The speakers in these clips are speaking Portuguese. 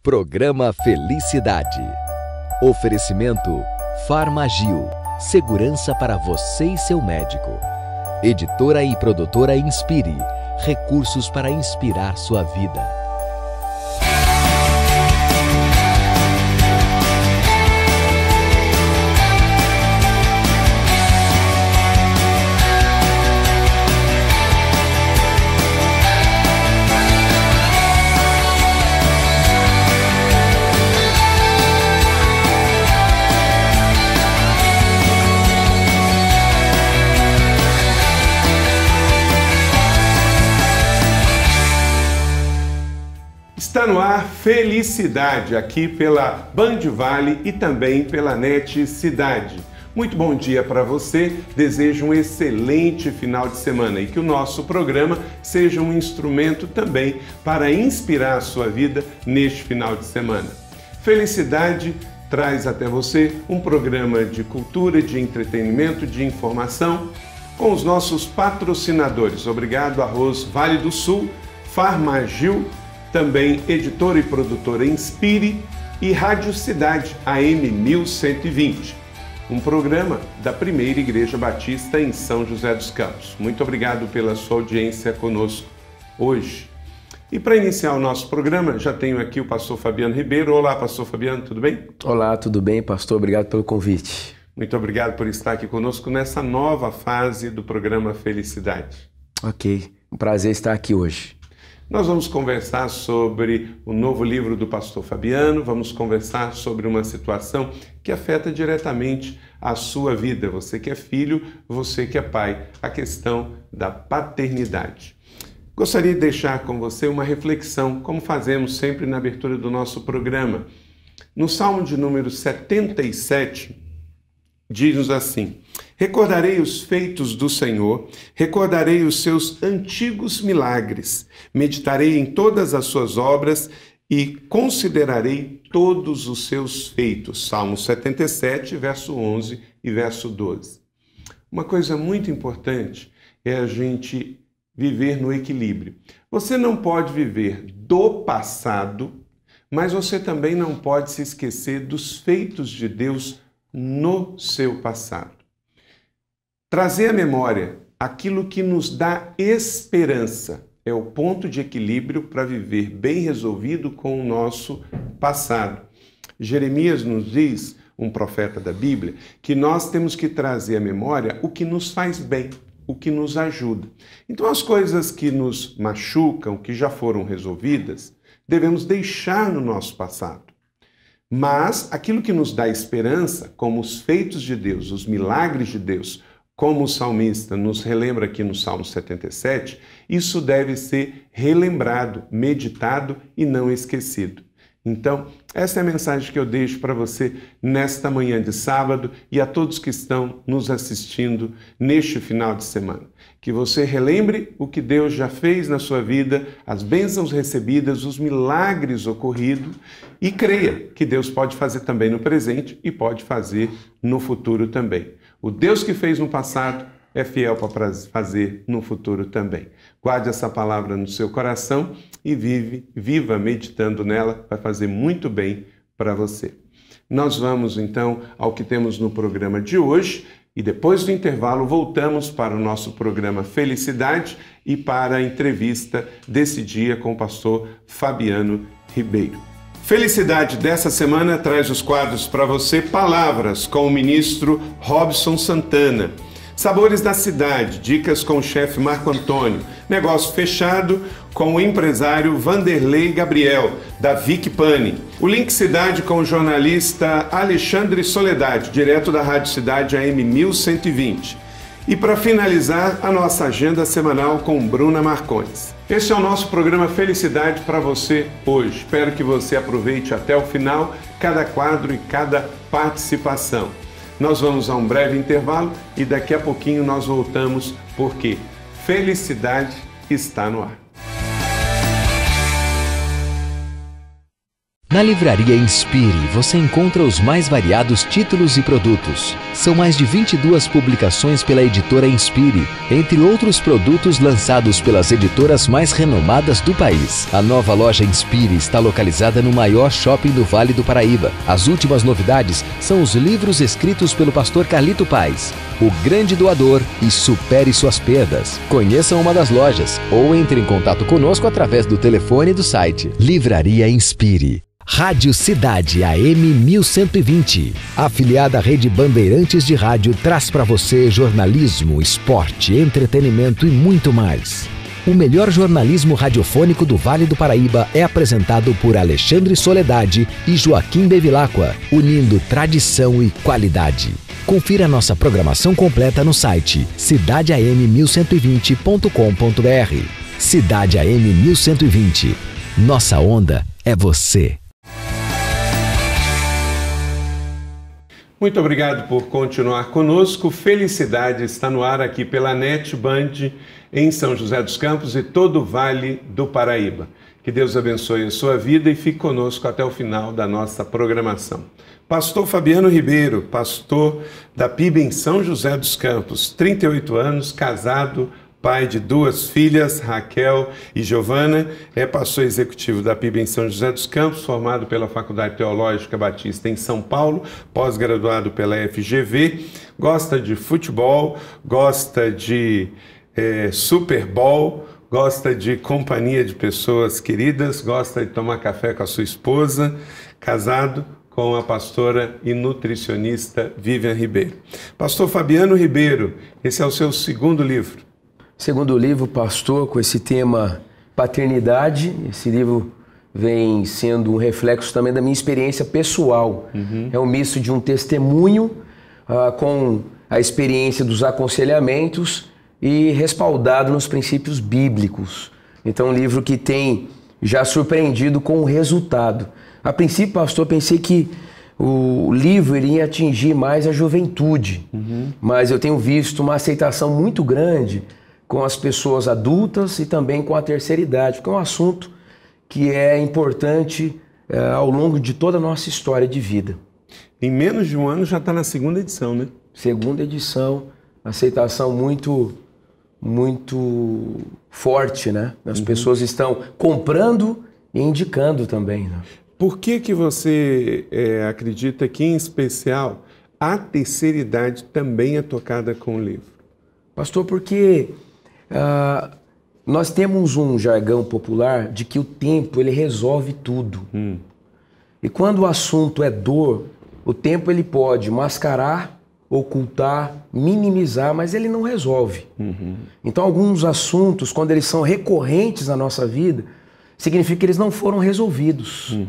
Programa Felicidade. Oferecimento Farmagil. Segurança para você e seu médico. Editora e produtora Inspire. Recursos para inspirar sua vida. Está no ar Felicidade, aqui pela Band Vale e também pela NET Cidade. Muito bom dia para você, desejo um excelente final de semana e que o nosso programa seja um instrumento também para inspirar a sua vida neste final de semana. Felicidade traz até você um programa de cultura, de entretenimento, de informação com os nossos patrocinadores. Obrigado, Arroz Vale do Sul, Farmagil, também editora e produtora Inspire e Rádio Cidade AM 1120, um programa da Primeira Igreja Batista em São José dos Campos. Muito obrigado pela sua audiência conosco hoje. E para iniciar o nosso programa, já tenho aqui o pastor Fabiano Ribeiro. Olá, pastor Fabiano, tudo bem? Olá, tudo bem, pastor? Obrigado pelo convite. Muito obrigado por estar aqui conosco nessa nova fase do programa Felicidade. Ok, um prazer estar aqui hoje. Nós vamos conversar sobre o novo livro do pastor Fabiano, vamos conversar sobre uma situação que afeta diretamente a sua vida, você que é filho, você que é pai, a questão da paternidade. Gostaria de deixar com você uma reflexão, como fazemos sempre na abertura do nosso programa. No Salmo de número 77, diz-nos assim: recordarei os feitos do Senhor, recordarei os seus antigos milagres, meditarei em todas as suas obras e considerarei todos os seus feitos. Salmo 77, verso 11 e verso 12. Uma coisa muito importante é a gente viver no equilíbrio. Você não pode viver do passado, mas você também não pode se esquecer dos feitos de Deus no seu passado. Trazer à memória aquilo que nos dá esperança é o ponto de equilíbrio para viver bem resolvido com o nosso passado. Jeremias nos diz, um profeta da Bíblia, que nós temos que trazer à memória o que nos faz bem, o que nos ajuda. Então, as coisas que nos machucam, que já foram resolvidas, devemos deixar no nosso passado. Mas aquilo que nos dá esperança, como os feitos de Deus, os milagres de Deus, como o salmista nos relembra aqui no Salmo 77, isso deve ser relembrado, meditado e não esquecido. Então, essa é a mensagem que eu deixo para você nesta manhã de sábado e a todos que estão nos assistindo neste final de semana. Que você relembre o que Deus já fez na sua vida, as bênçãos recebidas, os milagres ocorridos e creia que Deus pode fazer também no presente e pode fazer no futuro também. O Deus que fez no passado é fiel para fazer no futuro também. Guarde essa palavra no seu coração e viva meditando nela, vai fazer muito bem para você. Nós vamos então ao que temos no programa de hoje e depois do intervalo voltamos para o nosso programa Felicidade e para a entrevista desse dia com o pastor Fabiano Ribeiro. Felicidade dessa semana traz os quadros para você Palavras com o ministro Robson Santana. Sabores da Cidade, dicas com o chefe Marco Antônio. Negócio Fechado com o empresário Vanderlei Gabriel, da Vic Pani. O Link Cidade com o jornalista Alexandre Soledade, direto da Rádio Cidade AM 1120. E para finalizar, a nossa agenda semanal com Bruna Marcondes. Esse é o nosso programa Felicidade para você hoje. Espero que você aproveite até o final cada quadro e cada participação. Nós vamos a um breve intervalo e daqui a pouquinho nós voltamos porque Felicidade está no ar. Na Livraria Inspire, você encontra os mais variados títulos e produtos. São mais de 22 publicações pela editora Inspire, entre outros produtos lançados pelas editoras mais renomadas do país. A nova loja Inspire está localizada no maior shopping do Vale do Paraíba. As últimas novidades são os livros escritos pelo pastor Carlito Paes, O Grande Doador e Supere Suas Perdas. Conheça uma das lojas ou entre em contato conosco através do telefone do site. Livraria Inspire. Rádio Cidade AM 1120, afiliada à Rede Bandeirantes de Rádio, traz para você jornalismo, esporte, entretenimento e muito mais. O melhor jornalismo radiofônico do Vale do Paraíba é apresentado por Alexandre Soledade e Joaquim Bevilacqua, unindo tradição e qualidade. Confira nossa programação completa no site cidadeam1120.com.br. Cidade AM 1120. Nossa onda é você. Muito obrigado por continuar conosco. Felicidade está no ar aqui pela NET Band em São José dos Campos e todo o Vale do Paraíba. Que Deus abençoe a sua vida e fique conosco até o final da nossa programação. Pastor Fabiano Ribeiro, pastor da PIB em São José dos Campos, 38 anos, casado, pai de 2 filhas, Raquel e Giovana, é pastor executivo da PIB em São José dos Campos, formado pela Faculdade Teológica Batista em São Paulo, pós-graduado pela FGV, gosta de futebol, gosta de Super Bowl, gosta de companhia de pessoas queridas, gosta de tomar café com a sua esposa, casado com a pastora e nutricionista Vivian Ribeiro. Pastor Fabiano Ribeiro, esse é o seu segundo livro. Segundo livro, pastor, com esse tema paternidade. Esse livro vem sendo um reflexo também da minha experiência pessoal. É um misto de um testemunho com a experiência dos aconselhamentos e respaldado nos princípios bíblicos. Então, um livro que tem já surpreendido com o resultado. A princípio, pastor, pensei que o livro iria atingir mais a juventude, mas eu tenho visto uma aceitação muito grande com as pessoas adultas e também com a terceira idade, porque é um assunto que é importante ao longo de toda a nossa história de vida. Em menos de um ano já está na segunda edição, né? Segunda edição, aceitação muito forte, né? As pessoas estão comprando e indicando também, né? Por que você acredita que, em especial, a terceira idade também é tocada com o livro? Pastor, porque nós temos um jargão popular de que o tempo ele resolve tudo. E quando o assunto é dor, o tempo ele pode mascarar, ocultar, minimizar, mas ele não resolve. Então alguns assuntos, quando eles são recorrentes na nossa vida, significa que eles não foram resolvidos.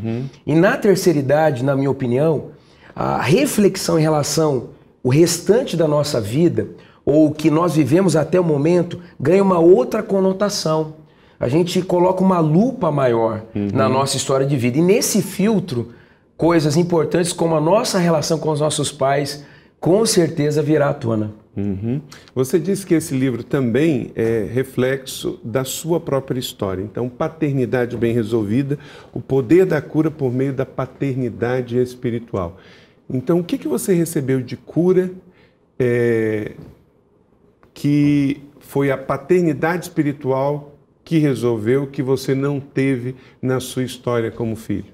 E na terceira idade, na minha opinião, a reflexão em relação ao restante da nossa vida, ou o que nós vivemos até o momento, ganha uma outra conotação. A gente coloca uma lupa maior na nossa história de vida. E nesse filtro, coisas importantes como a nossa relação com os nossos pais, com certeza virá à tona. Você disse que esse livro também é reflexo da sua própria história. Então, paternidade bem resolvida, o poder da cura por meio da paternidade espiritual. Então, o que você recebeu de cura que foi a paternidade espiritual que resolveu, que você não teve na sua história como filho?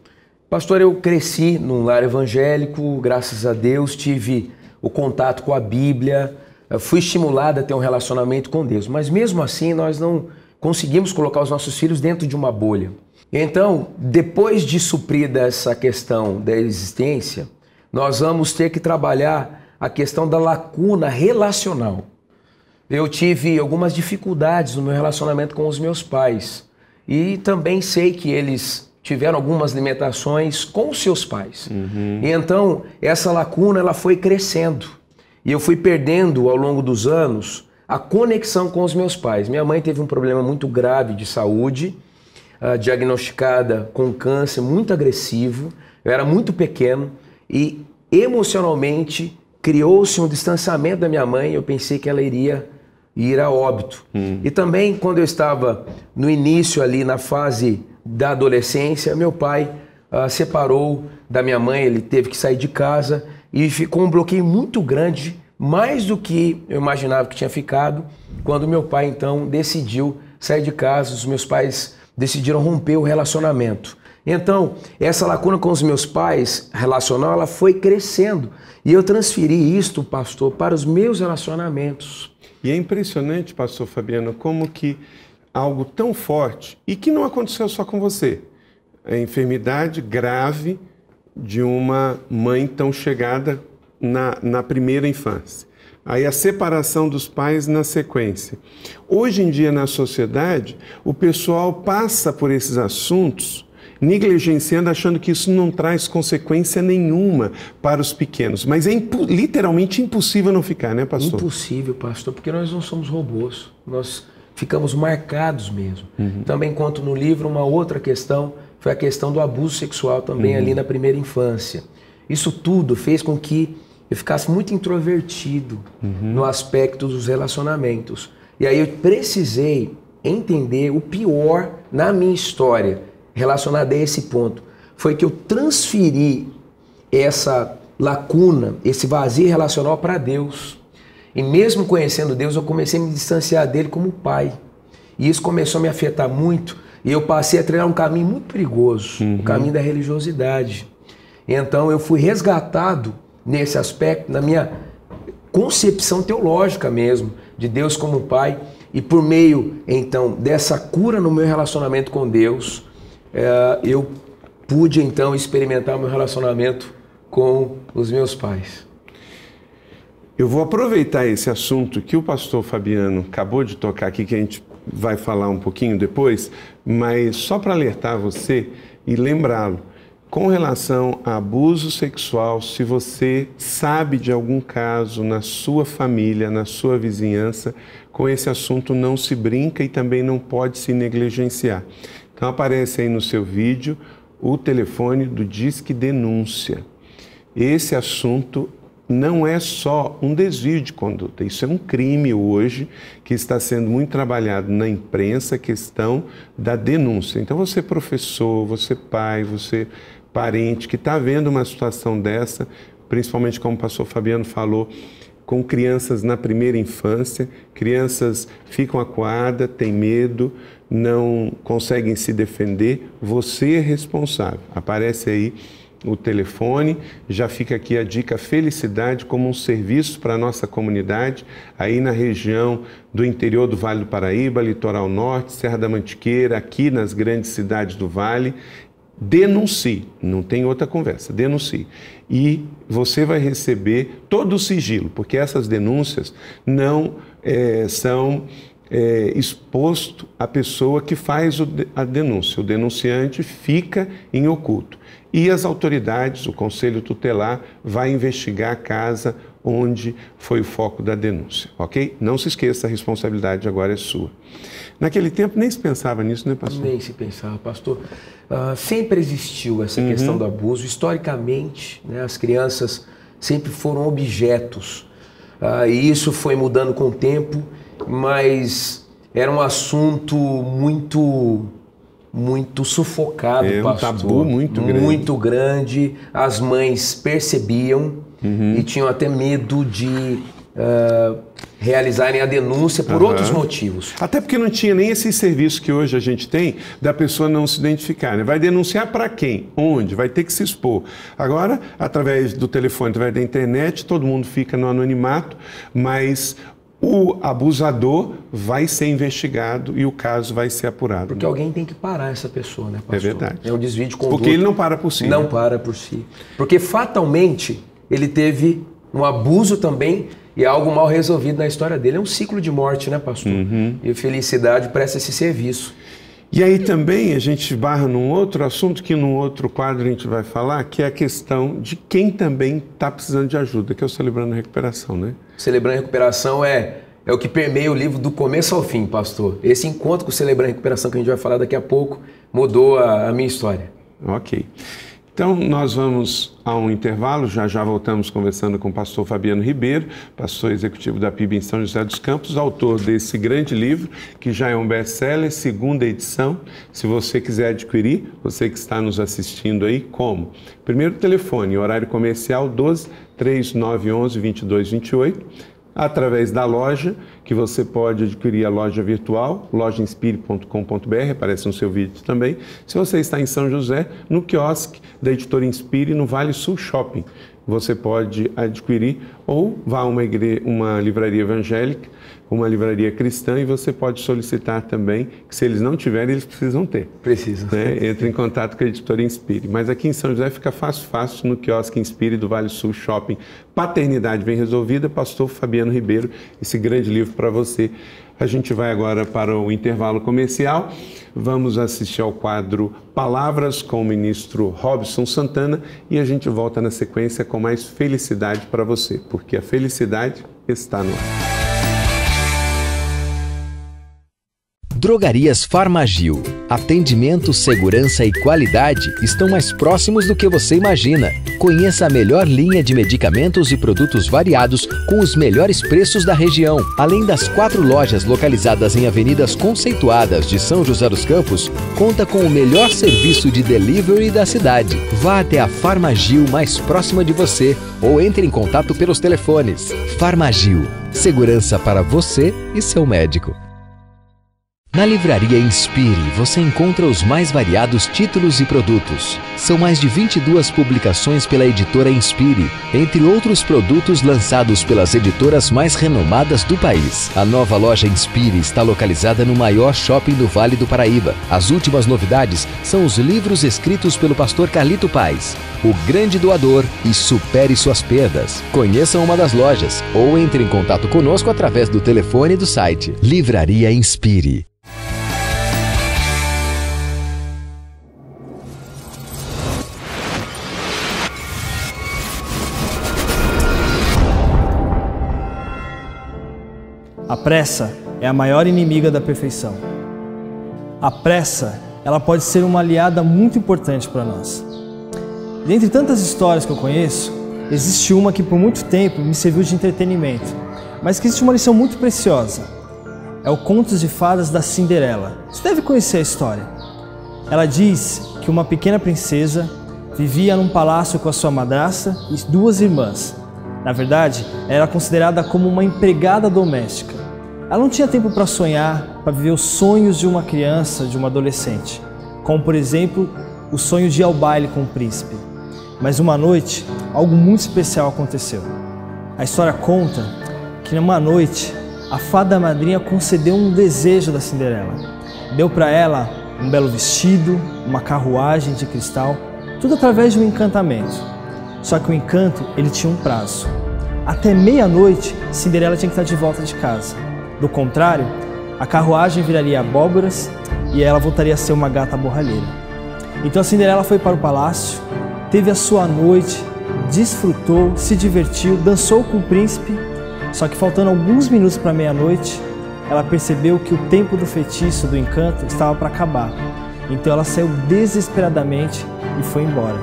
Pastor, eu cresci num lar evangélico, graças a Deus, tive o contato com a Bíblia, fui estimulado a ter um relacionamento com Deus, mas mesmo assim nós não conseguimos colocar os nossos filhos dentro de uma bolha. Então, depois de suprir dessa questão da existência, nós vamos ter que trabalhar a questão da lacuna relacional. Eu tive algumas dificuldades no meu relacionamento com os meus pais e também sei que eles tiveram algumas limitações com os seus pais. E então, essa lacuna ela foi crescendo e eu fui perdendo ao longo dos anos a conexão com os meus pais. Minha mãe teve um problema muito grave de saúde, diagnosticada com câncer muito agressivo. Eu era muito pequeno e emocionalmente criou-se um distanciamento da minha mãe. Eu pensei que ela iria ir a óbito. E também quando eu estava no início ali na fase da adolescência, meu pai separou da minha mãe, ele teve que sair de casa e ficou um bloqueio muito grande, mais do que eu imaginava que tinha ficado, quando meu pai então decidiu sair de casa, os meus pais decidiram romper o relacionamento. Então, essa lacuna com os meus pais relacional, ela foi crescendo e eu transferi isto, pastor, para os meus relacionamentos. E é impressionante, pastor Fabiano, como que algo tão forte, e que não aconteceu só com você, a enfermidade grave de uma mãe tão chegada na primeira infância. Aí a separação dos pais na sequência. Hoje em dia na sociedade, o pessoal passa por esses assuntos negligenciando, achando que isso não traz consequência nenhuma para os pequenos. Mas é literalmente impossível não ficar, né, pastor? Impossível, pastor, porque nós não somos robôs. Nós ficamos marcados mesmo. Também conto no livro uma outra questão, foi a questão do abuso sexual também ali na primeira infância. Isso tudo fez com que eu ficasse muito introvertido no aspecto dos relacionamentos. E aí eu precisei entender o pior na minha história relacionada a esse ponto. Foi que eu transferi essa lacuna, esse vazio relacional para Deus. E mesmo conhecendo Deus, eu comecei a me distanciar dele como pai. E isso começou a me afetar muito. E eu passei a trilhar um caminho muito perigoso, o caminho da religiosidade. Então eu fui resgatado nesse aspecto, na minha concepção teológica mesmo, de Deus como pai. E por meio, então, dessa cura no meu relacionamento com Deus, eu pude, então, experimentar o meu relacionamento com os meus pais. Eu vou aproveitar esse assunto que o pastor Fabiano acabou de tocar aqui, que a gente vai falar um pouquinho depois, mas só para alertar você e lembrá-lo, com relação a abuso sexual, se você sabe de algum caso na sua família, na sua vizinhança, com esse assunto não se brinca e também não pode se negligenciar. Então aparece aí no seu vídeo o telefone do Disque Denúncia. Esse assunto não é só um desvio de conduta, isso é um crime hoje que está sendo muito trabalhado na imprensa, a questão da denúncia. Então você professor, você pai, você parente que está vendo uma situação dessa, principalmente como o pastor Fabiano falou, com crianças na primeira infância, crianças ficam acuadas, têm medo, não conseguem se defender, você é responsável. Aparece aí o telefone, já fica aqui a dica Felicidade como um serviço para a nossa comunidade, aí na região do interior do Vale do Paraíba, Litoral Norte, Serra da Mantiqueira, aqui nas grandes cidades do Vale. Denuncie, não tem outra conversa, denuncie. E você vai receber todo o sigilo, porque essas denúncias não são exposto à pessoa que faz a denúncia. O denunciante fica em oculto. E as autoridades, o Conselho Tutelar, vai investigar a casa onde foi o foco da denúncia, ok? Não se esqueça, a responsabilidade agora é sua. Naquele tempo nem se pensava nisso, né, pastor? Nem se pensava, pastor. Sempre existiu essa questão do abuso. Historicamente, né, as crianças sempre foram objetos. E isso foi mudando com o tempo, mas era um assunto muito sufocado, pastor. Um tabu muito grande. Muito grande. As mães percebiam e tinham até medo de realizarem a denúncia por outros motivos. Até porque não tinha nem esse serviço que hoje a gente tem da pessoa não se identificar, né? Vai denunciar para quem? Onde? Vai ter que se expor. Agora, através do telefone, através da internet, todo mundo fica no anonimato, mas o abusador vai ser investigado e o caso vai ser apurado. Porque alguém tem que parar essa pessoa, né, pastor? É verdade. É um desvio de conduta. Porque ele não para por si. Não para por si. Porque fatalmente ele teve um abuso também e algo mal resolvido na história dele. É um ciclo de morte, né, pastor? E Felicidade presta esse serviço. E aí também a gente barra num outro assunto que num outro quadro a gente vai falar, que é a questão de quem também está precisando de ajuda, que é o Celebrando a Recuperação, né? Celebrando a Recuperação é o que permeia o livro do começo ao fim, pastor. Esse encontro com o Celebrando a Recuperação que a gente vai falar daqui a pouco mudou a minha história. Ok. Então, nós vamos a um intervalo, já voltamos conversando com o pastor Fabiano Ribeiro, pastor executivo da PIB em São José dos Campos, autor desse grande livro, que já é um best-seller, 2ª edição. Se você quiser adquirir, você que está nos assistindo aí, como? Primeiro telefone, horário comercial 12 3911 2228. Através da loja, que você pode adquirir a loja virtual, lojainspire.com.br, aparece no seu vídeo também. Se você está em São José, no quiosque da Editora Inspire, no Vale Sul Shopping, você pode adquirir, ou vá a uma livraria evangélica, uma livraria cristã, e você pode solicitar também, que se eles não tiverem, eles precisam ter. Precisam. Né? Entre em contato com a Editora Inspire. Mas aqui em São José fica fácil, no quiosque Inspire do Vale Sul Shopping. Paternidade Bem Resolvida, pastor Fabiano Ribeiro, esse grande livro para você. A gente vai agora para o intervalo comercial. Vamos assistir ao quadro Palavras com o ministro Robson Santana e a gente volta na sequência com mais felicidade para você, porque a felicidade está no ar. Drogarias Farmagil. Atendimento, segurança e qualidade estão mais próximos do que você imagina. Conheça a melhor linha de medicamentos e produtos variados com os melhores preços da região. Além das 4 lojas localizadas em avenidas conceituadas de São José dos Campos, conta com o melhor serviço de delivery da cidade. Vá até a Farmagil mais próxima de você ou entre em contato pelos telefones. Farmagil. Segurança para você e seu médico. Na Livraria Inspire, você encontra os mais variados títulos e produtos. São mais de 22 publicações pela editora Inspire, entre outros produtos lançados pelas editoras mais renomadas do país. A nova loja Inspire está localizada no maior shopping do Vale do Paraíba. As últimas novidades são os livros escritos pelo pastor Carlito Paes, O Grande Doador e Supere Suas Perdas. Conheçam uma das lojas ou entre em contato conosco através do telefone do site. Livraria Inspire. A pressa é a maior inimiga da perfeição. A pressa, ela pode ser uma aliada muito importante para nós. Dentre tantas histórias que eu conheço, existe uma que por muito tempo me serviu de entretenimento, mas que existe uma lição muito preciosa. É o Contos de Fadas da Cinderela. Você deve conhecer a história. Ela diz que uma pequena princesa vivia num palácio com a sua madrasta e 2 irmãs. Na verdade, ela era considerada como uma empregada doméstica. Ela não tinha tempo para sonhar, para viver os sonhos de uma criança, de uma adolescente, como por exemplo, o sonho de ir ao baile com o príncipe. Mas uma noite, algo muito especial aconteceu. A história conta que numa noite, a fada madrinha concedeu um desejo da Cinderela. Deu para ela um belo vestido, uma carruagem de cristal, tudo através de um encantamento. Só que o encanto, ele tinha um prazo. Até meia-noite, Cinderela tinha que estar de volta de casa. Do contrário, a carruagem viraria abóboras e ela voltaria a ser uma gata borralheira. Então a Cinderela foi para o palácio, teve a sua noite, desfrutou, se divertiu, dançou com o príncipe, só que faltando alguns minutos para meia-noite, ela percebeu que o tempo do feitiço, do encanto, estava para acabar. Então ela saiu desesperadamente e foi embora.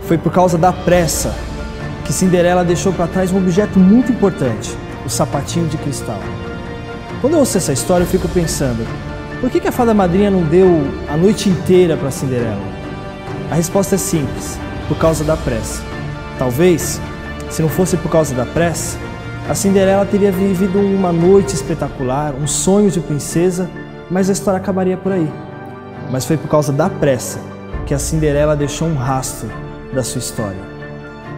Foi por causa da pressa que Cinderela deixou para trás um objeto muito importante, o sapatinho de cristal. Quando eu ouço essa história, eu fico pensando, por que a fada madrinha não deu a noite inteira para Cinderela? A resposta é simples, por causa da pressa. Talvez, se não fosse por causa da pressa, a Cinderela teria vivido uma noite espetacular, um sonho de princesa, mas a história acabaria por aí. Mas foi por causa da pressa que a Cinderela deixou um rastro da sua história.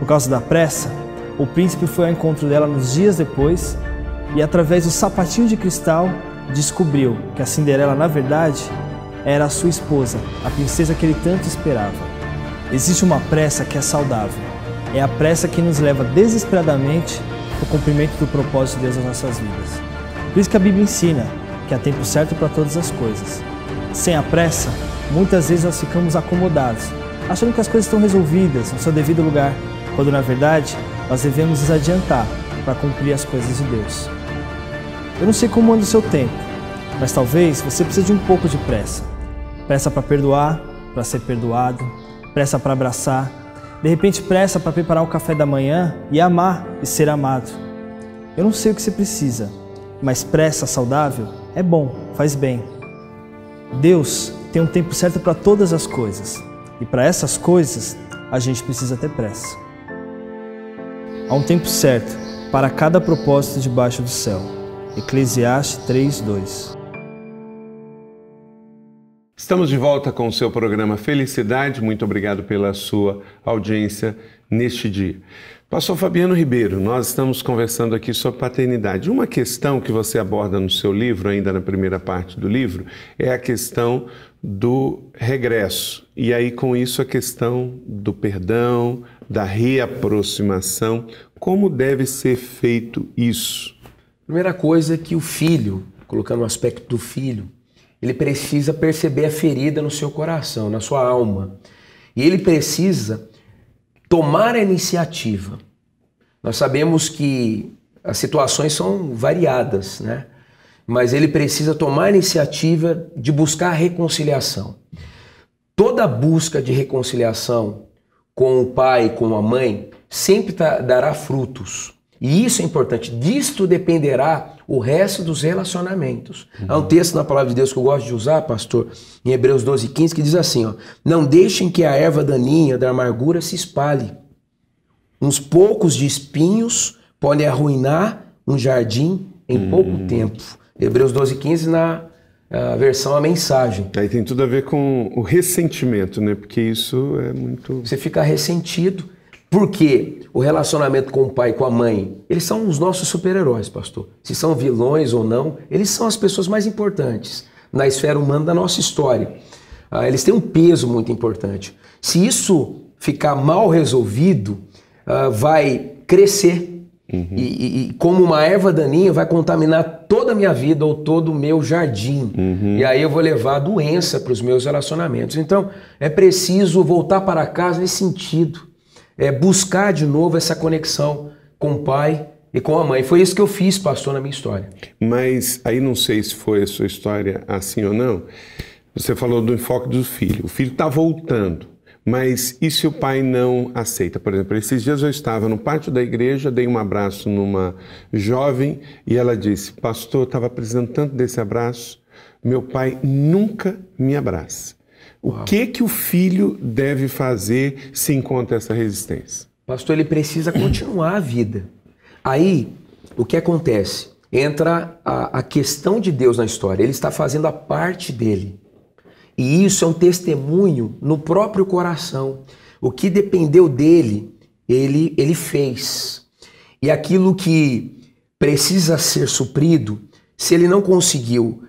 Por causa da pressa, o príncipe foi ao encontro dela nos dias depois e, através do sapatinho de cristal, descobriu que a Cinderela, na verdade, era a sua esposa, a princesa que ele tanto esperava. Existe uma pressa que é saudável. É a pressa que nos leva desesperadamente ao cumprimento do propósito de Deus nas nossas vidas. Por isso que a Bíblia ensina que há tempo certo para todas as coisas. Sem a pressa, muitas vezes nós ficamos acomodados, achando que as coisas estão resolvidas no seu devido lugar, quando na verdade nós devemos nos adiantar para cumprir as coisas de Deus. Eu não sei como anda o seu tempo, mas talvez você precise de um pouco de pressa. Pressa para perdoar, para ser perdoado, pressa para abraçar, de repente pressa para preparar o café da manhã e amar e ser amado. Eu não sei o que você precisa, mas pressa saudável é bom, faz bem. Deus tem um tempo certo para todas as coisas, e para essas coisas a gente precisa ter pressa. Há um tempo certo para cada propósito debaixo do céu. Eclesiastes 3:2. Estamos de volta com o seu programa Felicidade. Muito obrigado pela sua audiência neste dia. Pastor Fabiano Ribeiro, nós estamos conversando aqui sobre paternidade. Uma questão que você aborda no seu livro, ainda na primeira parte do livro, é a questão do regresso. E aí, com isso, a questão do perdão, da reaproximação. Como deve ser feito isso? Primeira coisa é que o filho, colocando o aspecto do filho, ele precisa perceber a ferida no seu coração, na sua alma. E ele precisa tomar a iniciativa. Nós sabemos que as situações são variadas, né? Mas ele precisa tomar a iniciativa de buscar a reconciliação. Toda busca de reconciliação com o pai, com a mãe, sempre dará frutos. E isso é importante. Disto dependerá o resto dos relacionamentos. Há um texto na Palavra de Deus que eu gosto de usar, pastor, em Hebreus 12:15, que diz assim, ó: não deixem que a erva daninha da amargura se espalhe. Uns poucos de espinhos podem arruinar um jardim em pouco tempo. Hebreus 12:15 na versão A Mensagem. Aí tem tudo a ver com o ressentimento, né? Porque isso é muito... Você fica ressentido. Porque o relacionamento com o pai e com a mãe, eles são os nossos super-heróis, pastor. Se são vilões ou não, eles são as pessoas mais importantes na esfera humana da nossa história. Eles têm um peso muito importante. Se isso ficar mal resolvido, vai crescer. E como uma erva daninha, vai contaminar toda a minha vida ou todo o meu jardim. E aí eu vou levar doença para os meus relacionamentos. Então, é preciso voltar para casa nesse sentido. Buscar de novo essa conexão com o pai e com a mãe. Foi isso que eu fiz, pastor, na minha história. Mas aí não sei se foi a sua história assim ou não. Você falou do enfoque do filho. O filho está voltando, mas e se o pai não aceita? Por exemplo, esses dias eu estava no pátio da igreja, dei um abraço numa jovem e ela disse: pastor, eu estava precisando tanto desse abraço, meu pai nunca me abraça. O que o filho deve fazer se encontra essa resistência? Pastor, ele precisa continuar a vida. Aí, o que acontece? Entra a questão de Deus na história. Ele está fazendo a parte dele. E isso é um testemunho no próprio coração. O que dependeu dele, ele fez. E aquilo que precisa ser suprido, se ele não conseguiu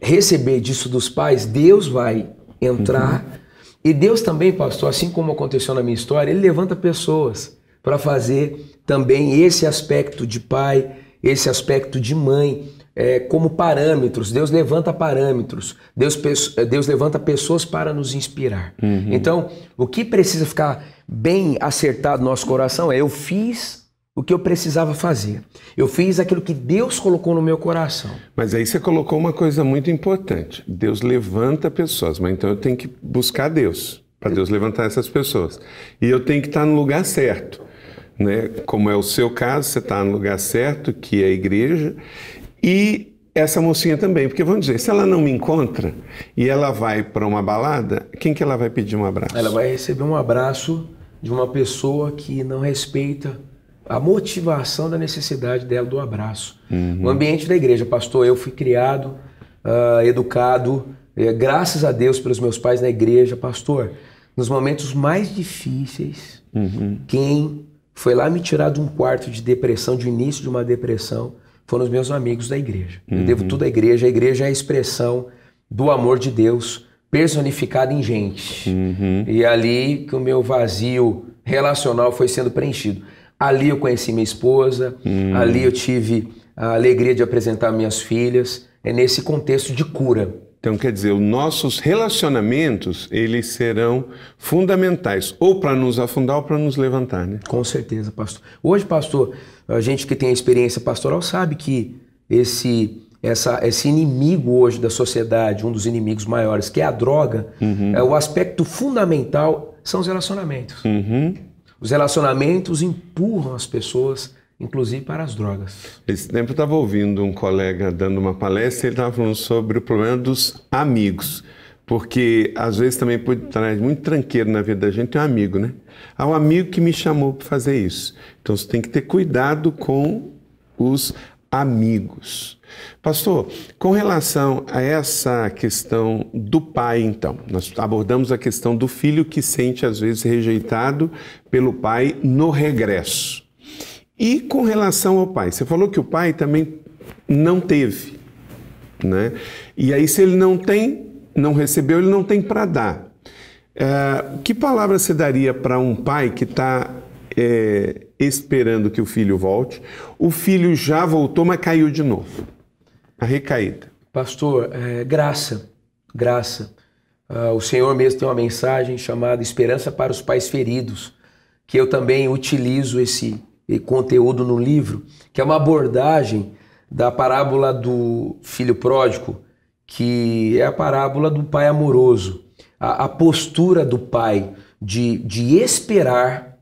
receber disso dos pais, Deus vai entrar. E Deus também, pastor, assim como aconteceu na minha história, ele levanta pessoas para fazer também esse aspecto de pai, esse aspecto de mãe, como parâmetros. Deus levanta parâmetros, Deus levanta pessoas para nos inspirar. Então, o que precisa ficar bem acertado no nosso coração eu fiz o que eu precisava fazer. Eu fiz aquilo que Deus colocou no meu coração. Mas aí você colocou uma coisa muito importante. Deus levanta pessoas, mas então eu tenho que buscar Deus, para Deus levantar essas pessoas. E eu tenho que estar no lugar certo, né? Como é o seu caso, você está no lugar certo, que é a igreja, e essa mocinha também. Porque vamos dizer, se ela não me encontra e ela vai para uma balada, quem que ela vai pedir um abraço? Ela vai receber um abraço de uma pessoa que não respeita a motivação da necessidade dela do abraço. O ambiente da igreja, pastor, eu fui criado, educado, graças a Deus pelos meus pais na igreja, pastor, nos momentos mais difíceis, quem foi lá me tirar de um quarto de depressão, de início de uma depressão, foram os meus amigos da igreja. Eu devo tudo à igreja. A igreja é a expressão do amor de Deus personificado em gente. E é ali que o meu vazio relacional foi sendo preenchido. Ali eu conheci minha esposa, ali eu tive a alegria de apresentar minhas filhas. É nesse contexto de cura. Então, quer dizer, os nossos relacionamentos, eles serão fundamentais, ou para nos afundar ou para nos levantar, né? Com certeza, pastor. Hoje, pastor, a gente que tem a experiência pastoral sabe que esse inimigo hoje da sociedade, um dos inimigos maiores, que é a droga, o aspecto fundamental são os relacionamentos. Os relacionamentos empurram as pessoas, inclusive para as drogas. Esse tempo eu estava ouvindo um colega dando uma palestra e ele estava falando sobre o problema dos amigos. Porque às vezes também pode trazer muito tranqueiro na vida da gente, tem um amigo, né? Há um amigo que me chamou para fazer isso. Então você tem que ter cuidado com os amigos. Pastor, com relação a essa questão do pai, então, nós abordamos a questão do filho que sente às vezes rejeitado pelo pai no regresso. E com relação ao pai, você falou que o pai também não teve, né? E aí se ele não tem, não recebeu, ele não tem para dar. Que palavra você daria para um pai que está esperando que o filho volte? O filho já voltou, mas caiu de novo. A recaída. Pastor, graça. O Senhor mesmo tem uma mensagem chamada Esperança para os Pais Feridos, que eu também utilizo esse conteúdo no livro, que é uma abordagem da parábola do filho pródigo, que é a parábola do pai amoroso. A postura do pai de esperar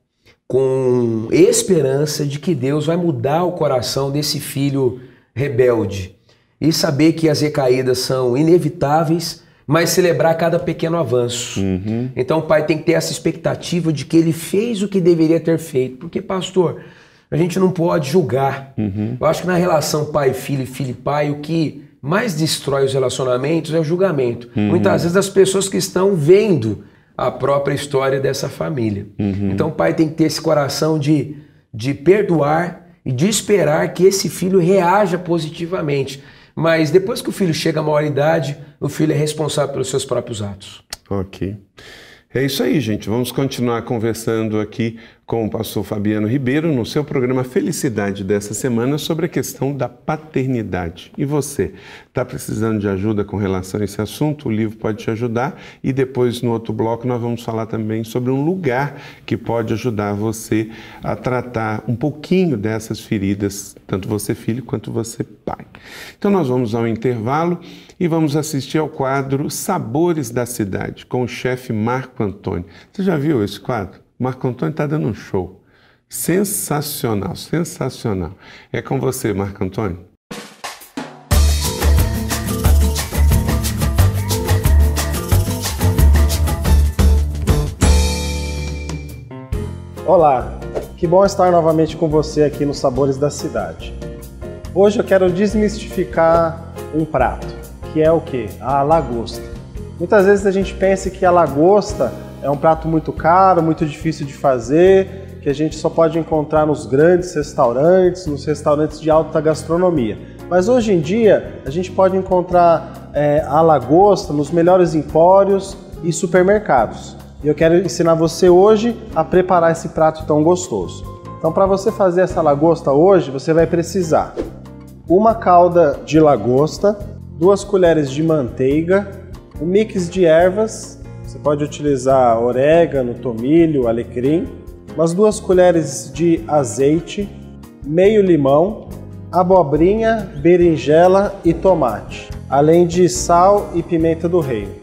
com esperança de que Deus vai mudar o coração desse filho rebelde. E saber que as recaídas são inevitáveis, mas celebrar cada pequeno avanço. Então o pai tem que ter essa expectativa de que ele fez o que deveria ter feito. Porque, pastor, a gente não pode julgar. Eu acho que na relação pai-filho e filho-pai, o que mais destrói os relacionamentos é o julgamento. Muitas vezes as pessoas que estão vendo a própria história dessa família. Então o pai tem que ter esse coração de perdoar e de esperar que esse filho reaja positivamente. Mas depois que o filho chega à maioridade, o filho é responsável pelos seus próprios atos. Ok. É isso aí, gente. Vamos continuar conversando aqui com o pastor Fabiano Ribeiro no seu programa Felicidade dessa semana sobre a questão da paternidade. E você, está precisando de ajuda com relação a esse assunto? O livro pode te ajudar e depois no outro bloco nós vamos falar também sobre um lugar que pode ajudar você a tratar um pouquinho dessas feridas, tanto você filho quanto você pai. Então nós vamos ao intervalo e vamos assistir ao quadro Sabores da Cidade com o chefe Marco Antônio. Você já viu esse quadro? Marco Antônio está dando um show. Sensacional, sensacional. É com você, Marco Antônio. Olá, que bom estar novamente com você aqui nos Sabores da Cidade. Hoje eu quero desmistificar um prato, que é o quê? A lagosta. Muitas vezes a gente pensa que a lagosta é um prato muito caro, muito difícil de fazer, que a gente só pode encontrar nos grandes restaurantes, nos restaurantes de alta gastronomia. Mas hoje em dia a gente pode encontrar a lagosta nos melhores empórios e supermercados. E eu quero ensinar você hoje a preparar esse prato tão gostoso. Então, para você fazer essa lagosta hoje, você vai precisar uma calda de lagosta, 2 colheres de manteiga, um mix de ervas. Você pode utilizar orégano, tomilho, alecrim, umas 2 colheres de azeite, meio limão, abobrinha, berinjela e tomate, além de sal e pimenta do reino.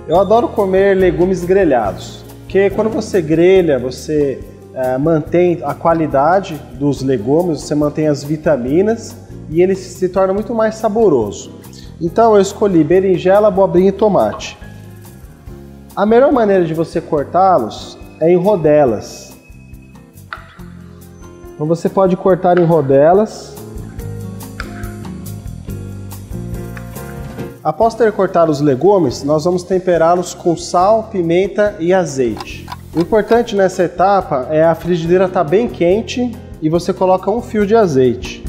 Eu adoro comer legumes grelhados, porque quando você grelha, você mantém a qualidade dos legumes, você mantém as vitaminas e ele se torna muito mais saboroso. Então eu escolhi berinjela, abobrinha e tomate. A melhor maneira de você cortá-los é em rodelas. Então você pode cortar em rodelas. Após ter cortado os legumes, nós vamos temperá-los com sal, pimenta e azeite. O importante nessa etapa é a frigideira estar bem quente e você coloca um fio de azeite.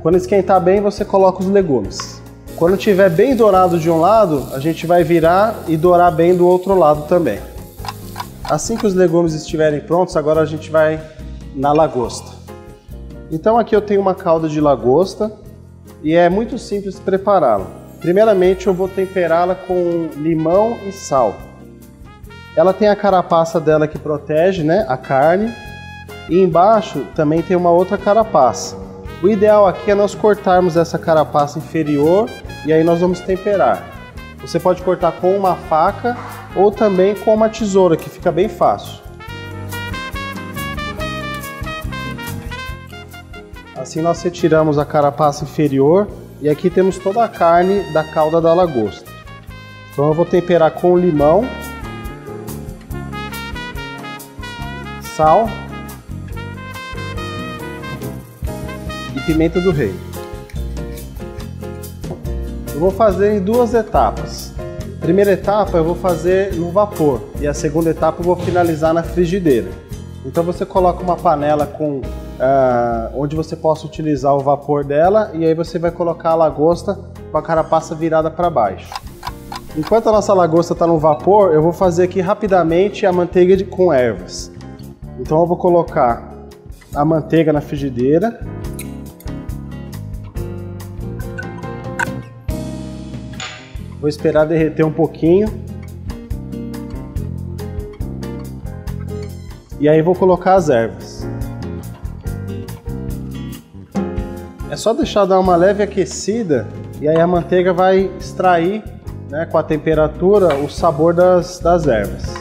Quando esquentar bem, você coloca os legumes. Quando estiver bem dourado de um lado, a gente vai virar e dourar bem do outro lado também. Assim que os legumes estiverem prontos, agora a gente vai na lagosta. Então aqui eu tenho uma calda de lagosta e é muito simples prepará-la. Primeiramente eu vou temperá-la com limão e sal. Ela tem a carapaça dela que protege, né, a carne, e embaixo também tem uma outra carapaça. O ideal aqui é nós cortarmos essa carapaça inferior e aí nós vamos temperar. Você pode cortar com uma faca ou também com uma tesoura, que fica bem fácil. Assim nós retiramos a carapaça inferior e aqui temos toda a carne da cauda da lagosta. Então eu vou temperar com limão, sal e pimenta do reino. Eu vou fazer em duas etapas. A primeira etapa eu vou fazer no vapor e a segunda etapa eu vou finalizar na frigideira. Então você coloca uma panela com onde você possa utilizar o vapor dela e aí você vai colocar a lagosta com a carapaça virada para baixo. Enquanto a nossa lagosta está no vapor, eu vou fazer aqui rapidamente a manteiga com ervas. Então eu vou colocar a manteiga na frigideira. Vou esperar derreter um pouquinho. E aí vou colocar as ervas. É só deixar dar uma leve aquecida e aí a manteiga vai extrair, né, com a temperatura, o sabor das ervas.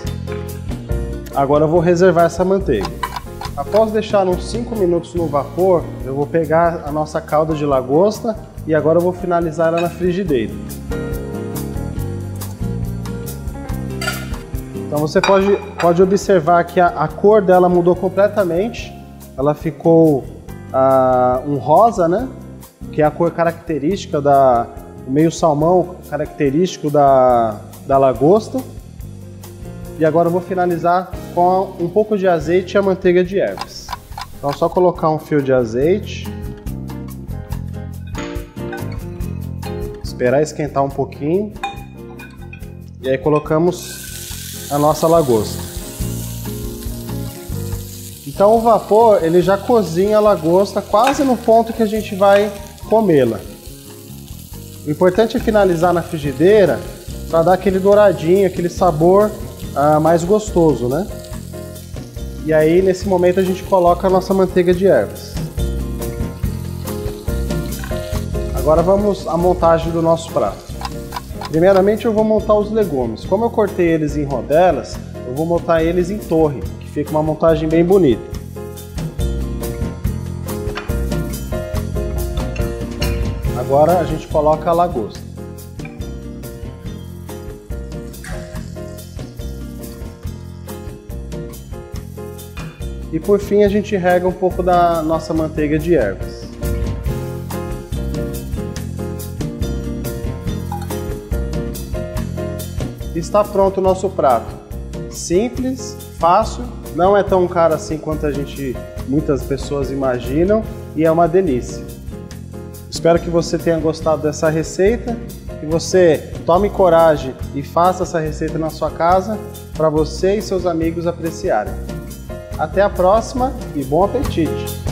Agora eu vou reservar essa manteiga. Após deixar uns 5 minutos no vapor, eu vou pegar a nossa calda de lagosta e agora eu vou finalizar ela na frigideira. Então você pode observar que a cor dela mudou completamente. Ela ficou um rosa, né? Que é a cor característica o meio salmão característico da lagosta. E agora eu vou finalizar com um pouco de azeite e a manteiga de ervas. Então é só colocar um fio de azeite. Esperar esquentar um pouquinho. E aí colocamos a nossa lagosta. Então o vapor ele já cozinha a lagosta quase no ponto que a gente vai comê-la. O importante é finalizar na frigideira para dar aquele douradinho, aquele sabor mais gostoso, né? E aí nesse momento a gente coloca a nossa manteiga de ervas. Agora vamos à montagem do nosso prato. Primeiramente eu vou montar os legumes. Como eu cortei eles em rodelas, eu vou montar eles em torre, que fica uma montagem bem bonita. Agora a gente coloca a lagosta. E por fim a gente rega um pouco da nossa manteiga de ervas. Está pronto o nosso prato. Simples, fácil, não é tão caro assim quanto muitas pessoas imaginam e é uma delícia. Espero que você tenha gostado dessa receita, que você tome coragem e faça essa receita na sua casa para você e seus amigos apreciarem. Até a próxima e bom apetite!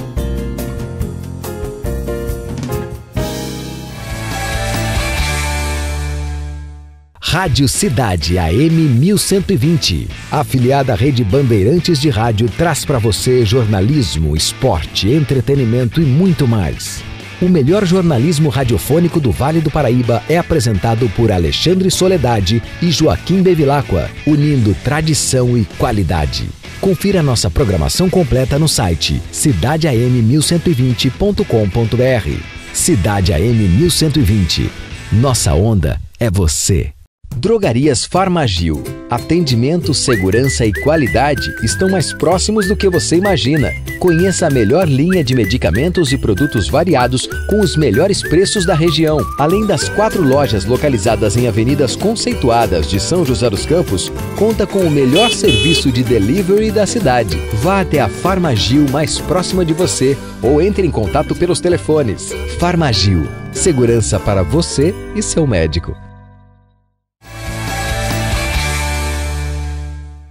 Rádio Cidade AM 1120, afiliada à Rede Bandeirantes de Rádio, traz para você jornalismo, esporte, entretenimento e muito mais. O melhor jornalismo radiofônico do Vale do Paraíba é apresentado por Alexandre Soledade e Joaquim Bevilacqua, unindo tradição e qualidade. Confira nossa programação completa no site cidadeam1120.com.br. Cidade AM 1120. Nossa onda é você. Drogarias Farmagil. Atendimento, segurança e qualidade estão mais próximos do que você imagina. Conheça a melhor linha de medicamentos e produtos variados com os melhores preços da região. Além das 4 lojas localizadas em avenidas conceituadas de São José dos Campos, conta com o melhor serviço de delivery da cidade. Vá até a Farmagil mais próxima de você ou entre em contato pelos telefones. Farmagil. Segurança para você e seu médico.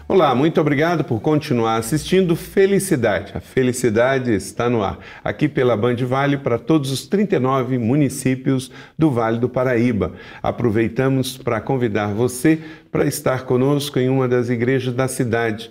Olá, muito obrigado por continuar assistindo Felicidade. A felicidade está no ar, aqui pela Band Vale para todos os 39 municípios do Vale do Paraíba. Aproveitamos para convidar você para estar conosco em uma das igrejas da cidade.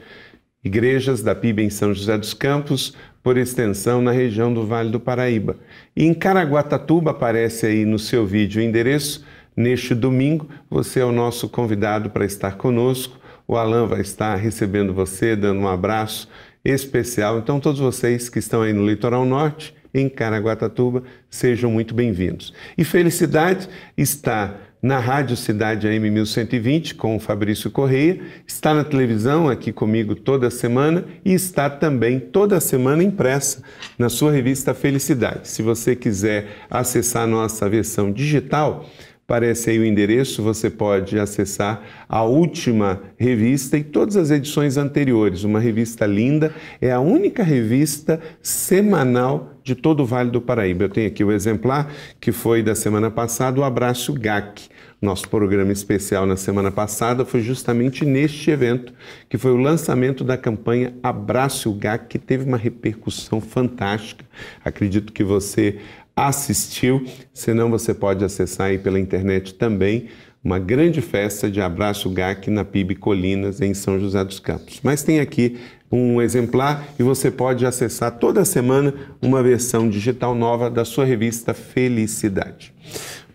Igrejas da PIB em São José dos Campos, por extensão na região do Vale do Paraíba. E em Caraguatatuba aparece aí no seu vídeo o endereço, neste domingo, você é o nosso convidado para estar conosco. O Alan vai estar recebendo você, dando um abraço especial. Então, todos vocês que estão aí no Litoral Norte, em Caraguatatuba, sejam muito bem-vindos. E Felicidade está na Rádio Cidade AM 1120 com o Fabrício Correia, está na televisão aqui comigo toda semana e está também toda semana impressa na sua revista Felicidade. Se você quiser acessar a nossa versão digital, aparece aí o endereço, você pode acessar a última revista e todas as edições anteriores. Uma revista linda, é a única revista semanal de todo o Vale do Paraíba. Eu tenho aqui o exemplar que foi da semana passada, o Abraço GAC. Nosso programa especial na semana passada foi justamente neste evento, que foi o lançamento da campanha Abraço GAC, que teve uma repercussão fantástica. Acredito que você assistiu, senão você pode acessar aí pela internet também, uma grande festa de Abraço GAC na PIB Colinas, em São José dos Campos. Mas tem aqui um exemplar e você pode acessar toda semana uma versão digital nova da sua revista Felicidade.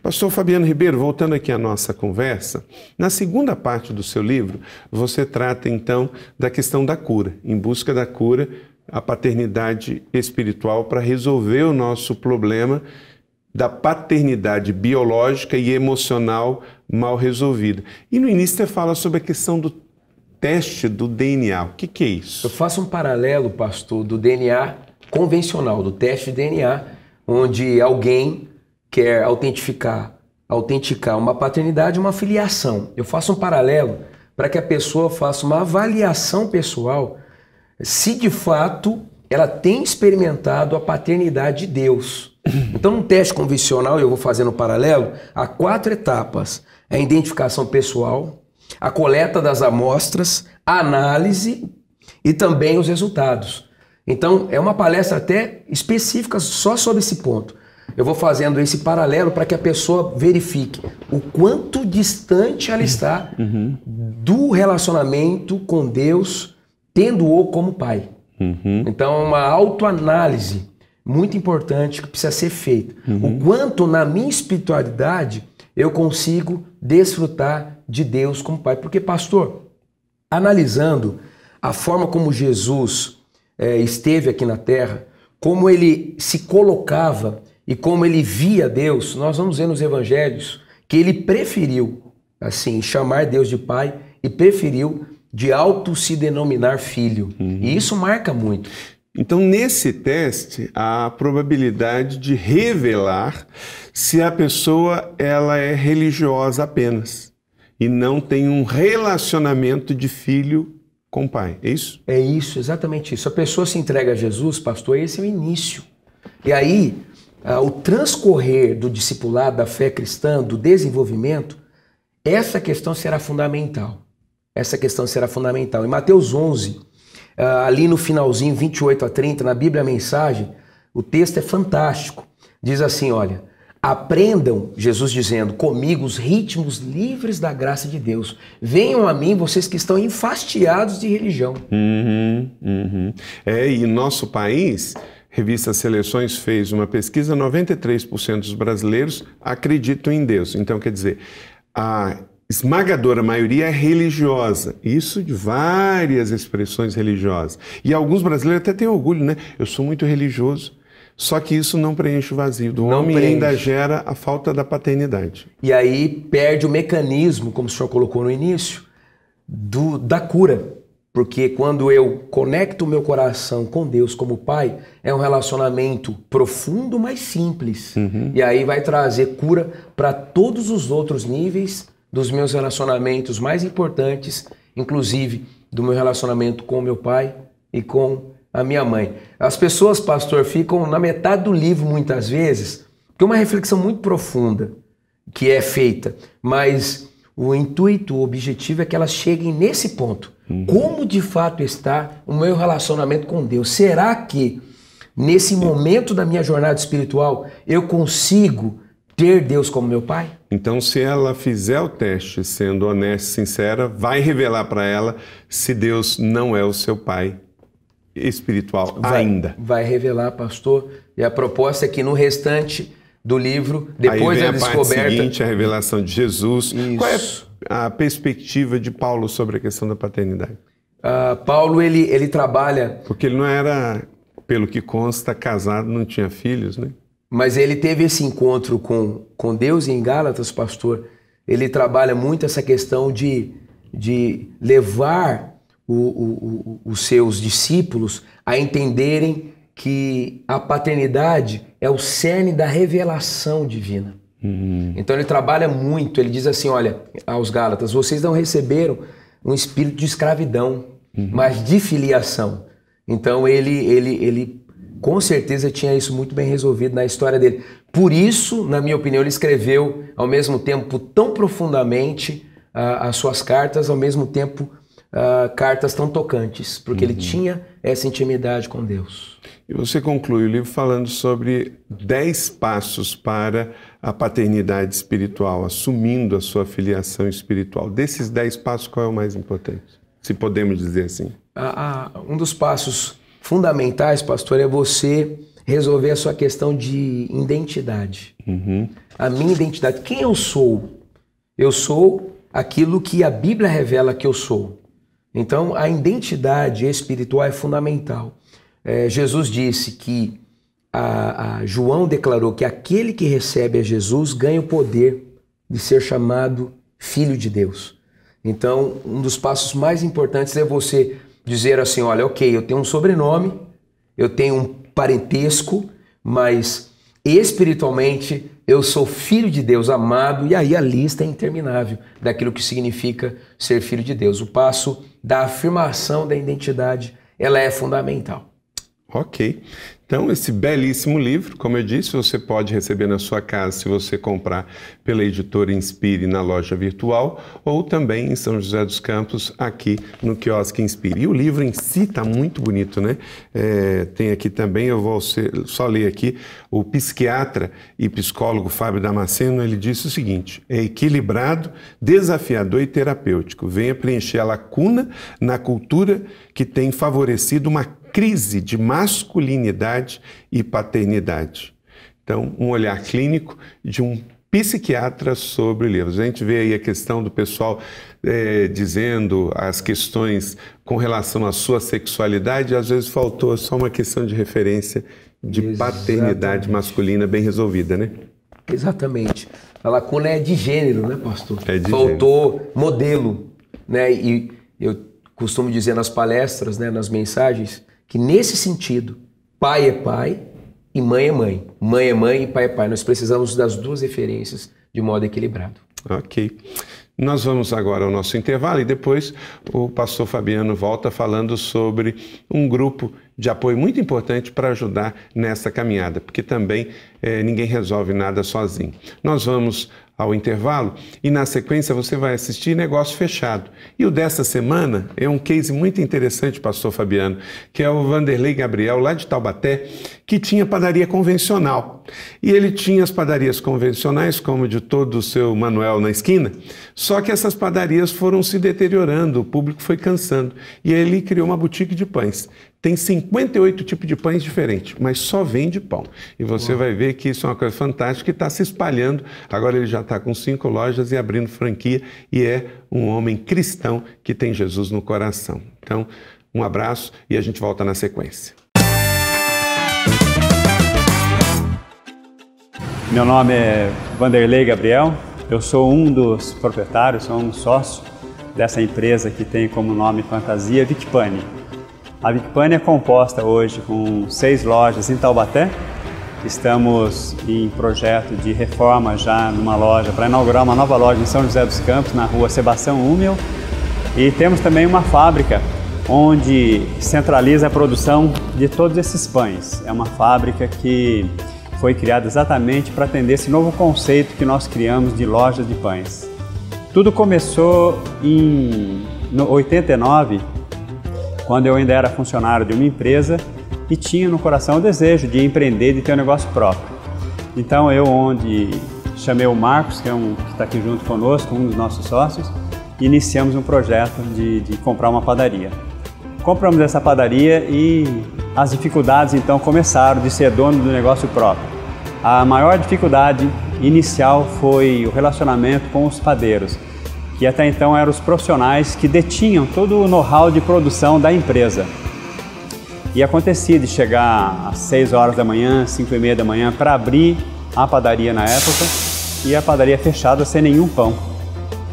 Pastor Fabiano Ribeiro, voltando aqui à nossa conversa, na segunda parte do seu livro, você trata então da questão da cura, em busca da cura, a paternidade espiritual para resolver o nosso problema da paternidade biológica e emocional mal resolvida. E no início você fala sobre a questão do teste do DNA. O que é isso? Eu faço um paralelo, pastor, do DNA convencional, do teste de DNA, onde alguém quer autenticar uma paternidade e uma filiação. Eu faço um paralelo para que a pessoa faça uma avaliação pessoal se de fato ela tem experimentado a paternidade de Deus. Então, no teste convencional, eu vou fazendo paralelo, há 4 etapas: a identificação pessoal, a coleta das amostras, a análise e também os resultados. Então, é uma palestra até específica só sobre esse ponto. Eu vou fazendo esse paralelo para que a pessoa verifique o quanto distante ela está do relacionamento com Deus, tendo-o como pai. Então, é uma autoanálise muito importante que precisa ser feita. O quanto na minha espiritualidade eu consigo desfrutar de Deus como pai. Porque, pastor, analisando a forma como Jesus esteve aqui na terra, como ele se colocava e como ele via Deus, nós vamos ver nos evangelhos que ele preferiu, assim, chamar Deus de pai e preferiu de auto se denominar filho. E isso marca muito. Então, nesse teste, há a probabilidade de revelar se a pessoa ela é religiosa apenas e não tem um relacionamento de filho com o pai. É isso? É isso, exatamente isso. A pessoa se entrega a Jesus, pastor, esse é o início. E aí, o transcorrer do discipulado, da fé cristã, do desenvolvimento, essa questão será fundamental. Essa questão será fundamental. Em Mateus 11, ali no finalzinho, 28 a 30, na Bíblia a Mensagem, o texto é fantástico. Diz assim, olha, aprendam, Jesus dizendo, comigo os ritmos livres da graça de Deus. Venham a mim vocês que estão enfastiados de religião. E nosso país, Revista Seleções fez uma pesquisa, 93% dos brasileiros acreditam em Deus. Então, quer dizer, a esmagadora maioria é religiosa, isso de várias expressões religiosas. E alguns brasileiros até têm orgulho, né? Eu sou muito religioso, só que isso não preenche o vazio do homem e ainda gera a falta da paternidade. E aí perde o mecanismo, como o senhor colocou no início, da cura. Porque quando eu conecto o meu coração com Deus como pai, é um relacionamento profundo, mas simples. E aí vai trazer cura para todos os outros níveis dos meus relacionamentos mais importantes, inclusive do meu relacionamento com o meu pai e com a minha mãe. As pessoas, pastor, ficam na metade do livro muitas vezes, porque é uma reflexão muito profunda que é feita, mas o intuito, o objetivo é que elas cheguem nesse ponto. Como de fato está o meu relacionamento com Deus? Será que nesse momento da minha jornada espiritual eu consigo ter Deus como meu pai? Então, se ela fizer o teste sendo honesta e sincera, vai revelar para ela se Deus não é o seu pai espiritual ainda. Vai revelar, pastor. E a proposta é que no restante do livro, depois da descoberta. Parte seguinte, a revelação de Jesus. Isso. Qual é a perspectiva de Paulo sobre a questão da paternidade? Paulo, ele trabalha... Porque ele não era, pelo que consta, casado, não tinha filhos, né? Mas ele teve esse encontro com Deus, e em Gálatas, pastor, ele trabalha muito essa questão de levar os seus discípulos a entenderem que a paternidade é o cerne da revelação divina. Então ele trabalha muito, ele diz assim, olha, aos Gálatas, vocês não receberam um espírito de escravidão, mas de filiação. Então ele com certeza tinha isso muito bem resolvido na história dele. Por isso, na minha opinião, ele escreveu ao mesmo tempo tão profundamente as suas cartas, ao mesmo tempo cartas tão tocantes, porque ele tinha essa intimidade com Deus. E você conclui o livro falando sobre 10 passos para a paternidade espiritual, assumindo a sua filiação espiritual. Desses 10 passos, qual é o mais importante? Se podemos dizer assim. Um dos passos fundamentais, pastor, é você resolver a sua questão de identidade. A minha identidade. Quem eu sou? Eu sou aquilo que a Bíblia revela que eu sou. Então, a identidade espiritual é fundamental. Jesus disse que João declarou que aquele que recebe a Jesus ganha o poder de ser chamado filho de Deus. Então, um dos passos mais importantes é você dizer assim, olha, ok, eu tenho um sobrenome, eu tenho um parentesco, mas espiritualmente eu sou filho de Deus, amado, e aí a lista é interminável daquilo que significa ser filho de Deus. O passo da afirmação da identidade, ela é fundamental. Ok. Então, esse belíssimo livro, como eu disse, você pode receber na sua casa se você comprar pela editora Inspire na loja virtual ou também em São José dos Campos, aqui no quiosque Inspire. E o livro em si está muito bonito, né? Tem aqui também, eu vou só ler aqui, o psiquiatra e psicólogo Fábio Damasceno, ele disse o seguinte: é equilibrado, desafiador e terapêutico. Venha preencher a lacuna na cultura que tem favorecido uma crise de masculinidade e paternidade. Então, um olhar clínico de um psiquiatra sobre livros. A gente vê aí a questão do pessoal dizendo as questões com relação à sua sexualidade, às vezes faltou só uma questão de referência de paternidade masculina bem resolvida, né? Exatamente. A lacuna é de gênero, né, pastor? Faltou modelo, né? E eu costumo dizer nas palestras, né, nas mensagens, que nesse sentido, pai é pai e mãe é mãe. Mãe é mãe e pai é pai. Nós precisamos das duas referências de modo equilibrado. Ok. Nós vamos agora ao nosso intervalo e depois o pastor Fabiano volta falando sobre um grupo de apoio muito importante para ajudar nessa caminhada, porque também ninguém resolve nada sozinho. Nós vamos ao intervalo e na sequência você vai assistir Negócio Fechado. E o dessa semana é um case muito interessante, pastor Fabiano, que é o Vanderlei Gabriel, lá de Taubaté, que tinha padaria convencional. E ele tinha as padarias convencionais, como de todo o seu Manuel na esquina, só que essas padarias foram se deteriorando, o público foi cansando. E aí ele criou uma boutique de pães. Tem 58 tipos de pães diferentes, mas só vende pão. E você vai ver que isso é uma coisa fantástica e está se espalhando. Agora ele já está com 5 lojas e abrindo franquia e é um homem cristão que tem Jesus no coração. Então, um abraço e a gente volta na sequência. Meu nome é Vanderlei Gabriel, eu sou um dos proprietários, sou um sócio dessa empresa que tem como nome fantasia Vicpani. A Vicpani é composta hoje com 6 lojas em Taubaté. Estamos em projeto de reforma já numa loja, para inaugurar uma nova loja em São José dos Campos, na rua Sebastião Húmel. E temos também uma fábrica onde centraliza a produção de todos esses pães. É uma fábrica que foi criada exatamente para atender esse novo conceito que nós criamos de lojas de pães. Tudo começou em 89, quando eu ainda era funcionário de uma empresa e tinha no coração o desejo de empreender, de ter um negócio próprio. Então eu chamei o Marcos, que está aqui junto conosco, um dos nossos sócios, e iniciamos um projeto de comprar uma padaria. Compramos essa padaria e as dificuldades então começaram de ser dono do negócio próprio. A maior dificuldade inicial foi o relacionamento com os padeiros, que até então eram os profissionais que detinham todo o know-how de produção da empresa. E acontecia de chegar às 6 horas da manhã, 5h30 da manhã, para abrir a padaria na época, e a padaria fechada sem nenhum pão.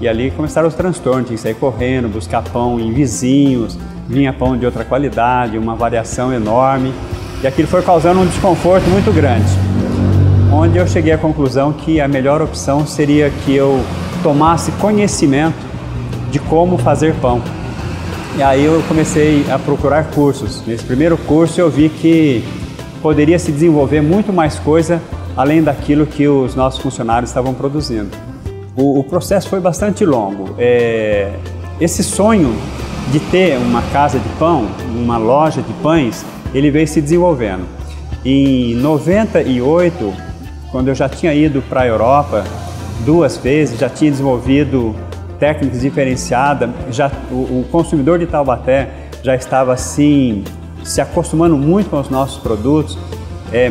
E ali começaram os transtornos, tinha que sair correndo, buscar pão em vizinhos, vinha pão de outra qualidade, uma variação enorme, e aquilo foi causando um desconforto muito grande, onde eu cheguei à conclusão que a melhor opção seria que eu tomasse conhecimento de como fazer pão. E aí eu comecei a procurar cursos. Nesse primeiro curso eu vi que poderia se desenvolver muito mais coisa além daquilo que os nossos funcionários estavam produzindo. O processo foi bastante longo. Esse sonho de ter uma casa de pão, uma loja de pães, ele veio se desenvolvendo. Em 98, quando eu já tinha ido para a Europa 2 vezes, já tinha desenvolvido técnicas diferenciadas, o consumidor de Taubaté já estava assim se acostumando muito com os nossos produtos,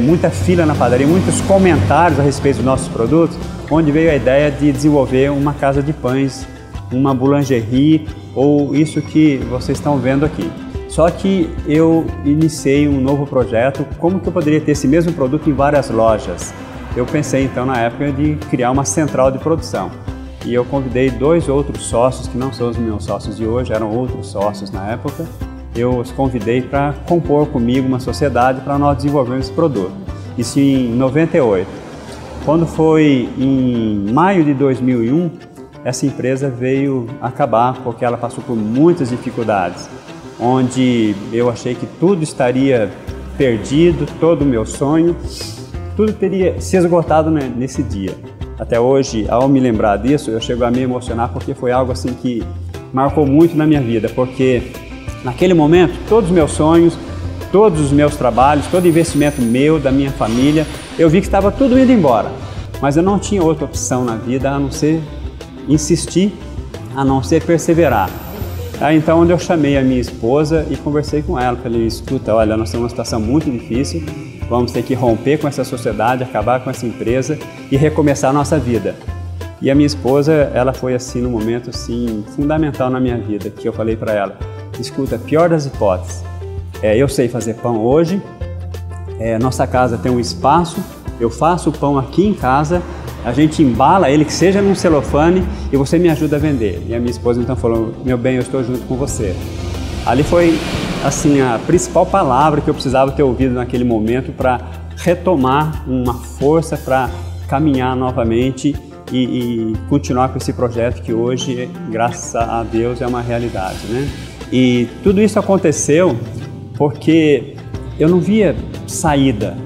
muita fila na padaria, muitos comentários a respeito dos nossos produtos, onde veio a ideia de desenvolver uma casa de pães, uma boulangerie ou isso que vocês estão vendo aqui. Só que eu iniciei um novo projeto, como que eu poderia ter esse mesmo produto em várias lojas? Eu pensei então na época de criar uma central de produção. E eu convidei 2 outros sócios, que não são os meus sócios de hoje, eram outros sócios na época. Eu os convidei para compor comigo uma sociedade para nós desenvolvermos esse produto. Isso em 98. Quando foi em maio de 2001, essa empresa veio acabar porque ela passou por muitas dificuldades, onde eu achei que tudo estaria perdido, todo o meu sonho, tudo teria se esgotado nesse dia. Até hoje, ao me lembrar disso, eu chego a me emocionar porque foi algo assim que marcou muito na minha vida, porque naquele momento, todos os meus sonhos, todos os meus trabalhos, todo investimento meu, da minha família, eu vi que estava tudo indo embora, mas eu não tinha outra opção na vida a não ser insistir, a não ser perseverar. Aí então, onde eu chamei a minha esposa e conversei com ela, falei, escuta, olha, nós temos uma situação muito difícil, vamos ter que romper com essa sociedade, acabar com essa empresa e recomeçar a nossa vida. E a minha esposa, ela foi assim, num momento assim, fundamental na minha vida, que eu falei para ela, escuta, pior das hipóteses, eu sei fazer pão hoje, nossa casa tem um espaço, eu faço o pão aqui em casa, a gente embala ele, que seja num celofane, e você me ajuda a vender. E a minha esposa então falou, meu bem, eu estou junto com você. Ali foi assim a principal palavra que eu precisava ter ouvido naquele momento para retomar uma força para caminhar novamente e continuar com esse projeto que hoje, graças a Deus, é uma realidade, né? E tudo isso aconteceu porque eu não via saída,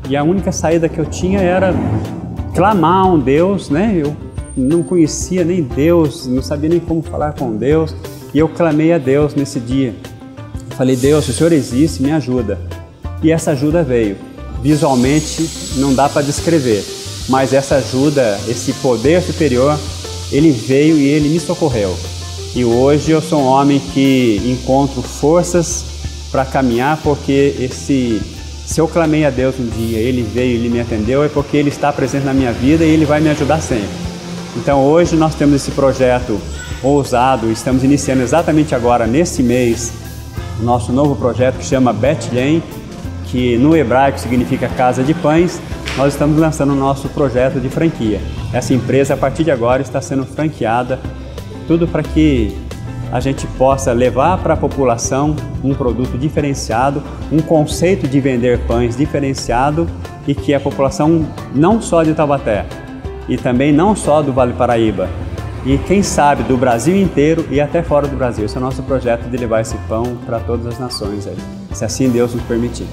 e a única saída que eu tinha era clamar a um Deus, né? Eu não conhecia nem Deus, não sabia nem como falar com Deus, e eu clamei a Deus nesse dia. Falei, Deus, se o Senhor existe, me ajuda. E essa ajuda veio. Visualmente não dá para descrever, mas essa ajuda, esse poder superior, ele veio e ele me socorreu. E hoje eu sou um homem que encontro forças para caminhar, porque se eu clamei a Deus um dia, Ele veio e Ele me atendeu, é porque Ele está presente na minha vida e Ele vai me ajudar sempre. Então hoje nós temos esse projeto ousado, estamos iniciando exatamente agora, nesse mês, o nosso novo projeto que chama Beth-Lehem, que no hebraico significa Casa de Pães. Nós estamos lançando o nosso projeto de franquia. Essa empresa, a partir de agora, está sendo franqueada, tudo para que a gente possa levar para a população um produto diferenciado, um conceito de vender pães diferenciado e que a população não só de Taubaté e também não só do Vale Paraíba e quem sabe do Brasil inteiro e até fora do Brasil. Esse é o nosso projeto de levar esse pão para todas as nações aí, se assim Deus nos permitir.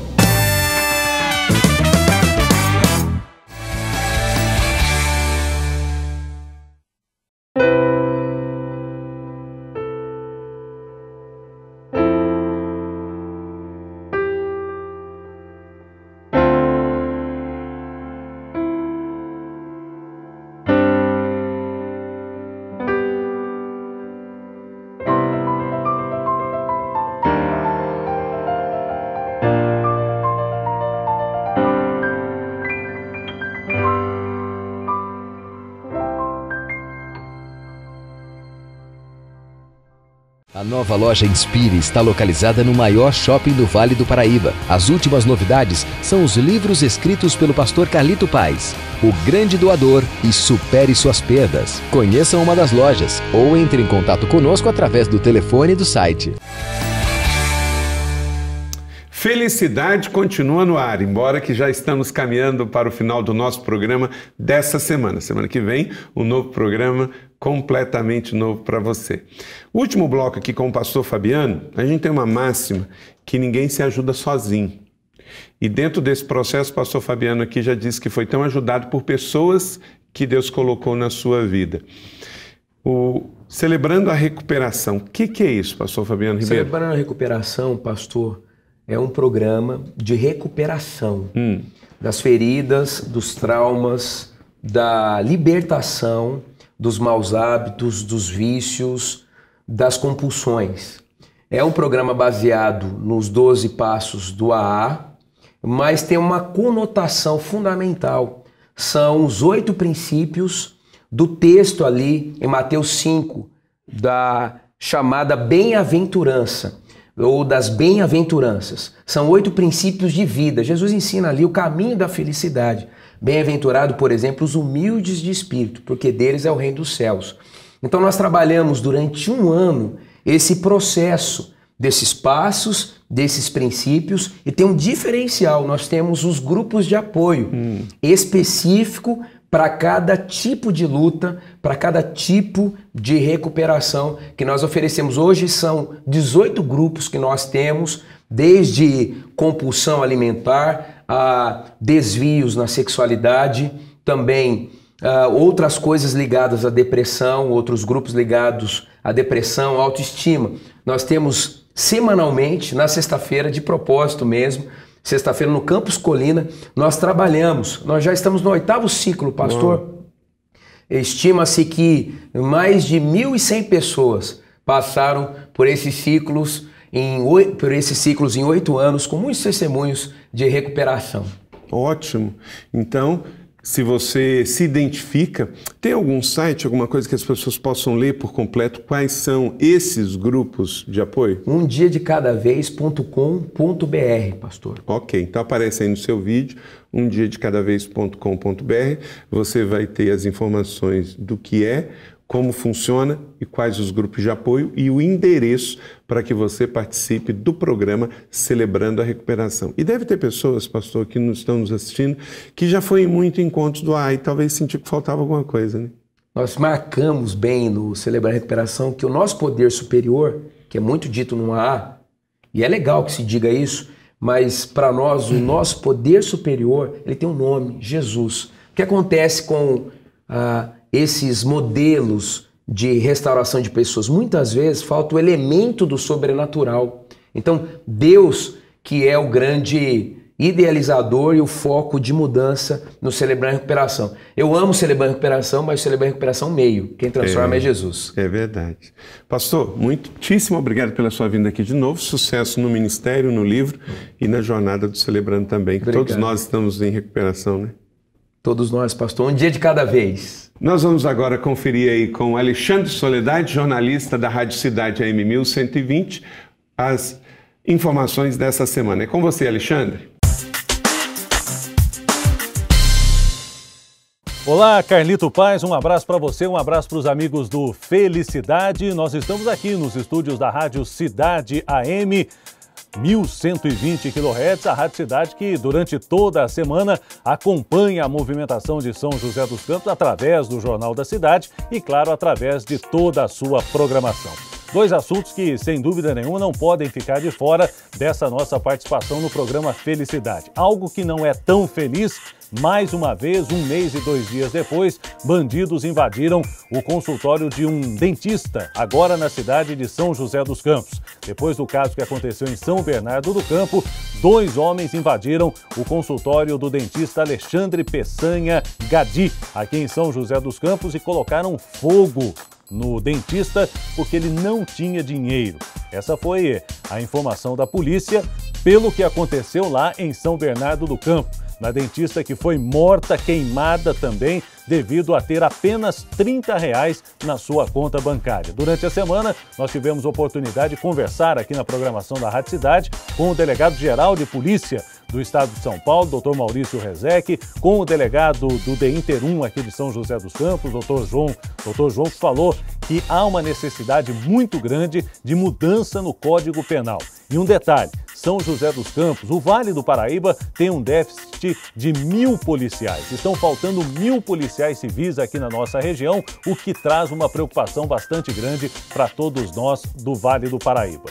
nova loja Inspire está localizada no maior shopping do Vale do Paraíba. As últimas novidades são os livros escritos pelo pastor Carlito Paes, O Grande Doador e Supere Suas Perdas. Conheçam uma das lojas ou entre em contato conosco através do telefone e do site. Felicidade continua no ar, embora que já estamos caminhando para o final do nosso programa dessa semana. Semana que vem, um novo programa completamente novo para você. O último bloco aqui com o pastor Fabiano, a gente tem uma máxima que ninguém se ajuda sozinho. E dentro desse processo, o pastor Fabiano aqui já disse que foi tão ajudado por pessoas que Deus colocou na sua vida. Celebrando a recuperação, o que é isso, pastor Fabiano Ribeiro? Celebrando a recuperação, pastor, é um programa de recuperação das feridas, dos traumas, da libertação dos maus hábitos, dos vícios, das compulsões. É um programa baseado nos 12 passos do AA, mas tem uma conotação fundamental. São os 8 princípios do texto ali em Mateus 5, da chamada bem-aventurança, ou das bem-aventuranças. São 8 princípios de vida. Jesus ensina ali o caminho da felicidade. Bem-aventurado, por exemplo, os humildes de espírito, porque deles é o reino dos céus. Então nós trabalhamos durante um ano esse processo desses passos, desses princípios, e tem um diferencial. Nós temos os grupos de apoio específico para cada tipo de luta, para cada tipo de recuperação que nós oferecemos. Hoje são 18 grupos que nós temos, desde compulsão alimentar a desvios na sexualidade, também outras coisas ligadas à depressão, outros grupos ligados à depressão, autoestima. Nós temos semanalmente, na sexta-feira, de propósito mesmo, sexta-feira no Campus Colina, nós trabalhamos. Nós já estamos no 8º ciclo, pastor. Estima-se que mais de 1.100 pessoas passaram por esses ciclos em 8 anos, com muitos testemunhos de recuperação. Ótimo. Então, se você se identifica, tem algum site, alguma coisa que as pessoas possam ler por completo? Quais são esses grupos de apoio? umdiadecadavez.com.br, pastor. Ok, então aparece aí no seu vídeo, umdiadecadavez.com.br. Você vai ter as informações do que é, como funciona e quais os grupos de apoio e o endereço para que você participe do programa Celebrando a Recuperação. E deve ter pessoas, pastor, que estão nos assistindo, que já foi em muitos encontros do AA e talvez sentiu que faltava alguma coisa, né? Nós marcamos bem no Celebrar a Recuperação que o nosso poder superior, que é muito dito no AA, e é legal que se diga isso, mas para nós o nosso poder superior, ele tem um nome, Jesus. O que acontece com esses modelos de restauração de pessoas? Muitas vezes falta o elemento do sobrenatural. Então, Deus, que é o grande idealizador e o foco de mudança no Celebrar a Recuperação. Eu amo Celebrar a Recuperação, mas Celebrar a Recuperação meio. Quem transforma é Jesus. É verdade. Pastor, muitíssimo obrigado pela sua vinda aqui de novo. Sucesso no ministério, no livro e na jornada do Celebrando também. Que todos nós estamos em recuperação, né? Todos nós, pastor. Um dia de cada vez. Nós vamos agora conferir aí com Alexandre Soledade, jornalista da Rádio Cidade AM 1120, as informações dessa semana. É com você, Alexandre. Olá, Carlito Paes, um abraço para você, um abraço para os amigos do Felicidade. Nós estamos aqui nos estúdios da Rádio Cidade AM 1120 kHz, a Rádio Cidade que durante toda a semana acompanha a movimentação de São José dos Campos através do Jornal da Cidade e, claro, através de toda a sua programação. 2 assuntos que, sem dúvida nenhuma, não podem ficar de fora dessa nossa participação no programa Felicidade. Algo que não é tão feliz. Mais uma vez, 1 mês e 2 dias depois, bandidos invadiram o consultório de um dentista, agora na cidade de São José dos Campos. Depois do caso que aconteceu em São Bernardo do Campo, 2 homens invadiram o consultório do dentista Alexandre Peçanha Gadi, aqui em São José dos Campos, e colocaram fogo no dentista porque ele não tinha dinheiro. Essa foi a informação da polícia pelo que aconteceu lá em São Bernardo do Campo. Na dentista que foi morta, queimada também, devido a ter apenas R$30 na sua conta bancária. Durante a semana, nós tivemos a oportunidade de conversar aqui na programação da Rádio Cidade com o delegado-geral de polícia do Estado de São Paulo, Dr. Maurício Rezec, com o delegado do DEINTER 1 aqui de São José dos Campos, Dr. João, que falou que há uma necessidade muito grande de mudança no Código Penal. E um detalhe, São José dos Campos, o Vale do Paraíba, tem um déficit de 1.000 policiais. Estão faltando 1.000 policiais civis aqui na nossa região, o que traz uma preocupação bastante grande para todos nós do Vale do Paraíba.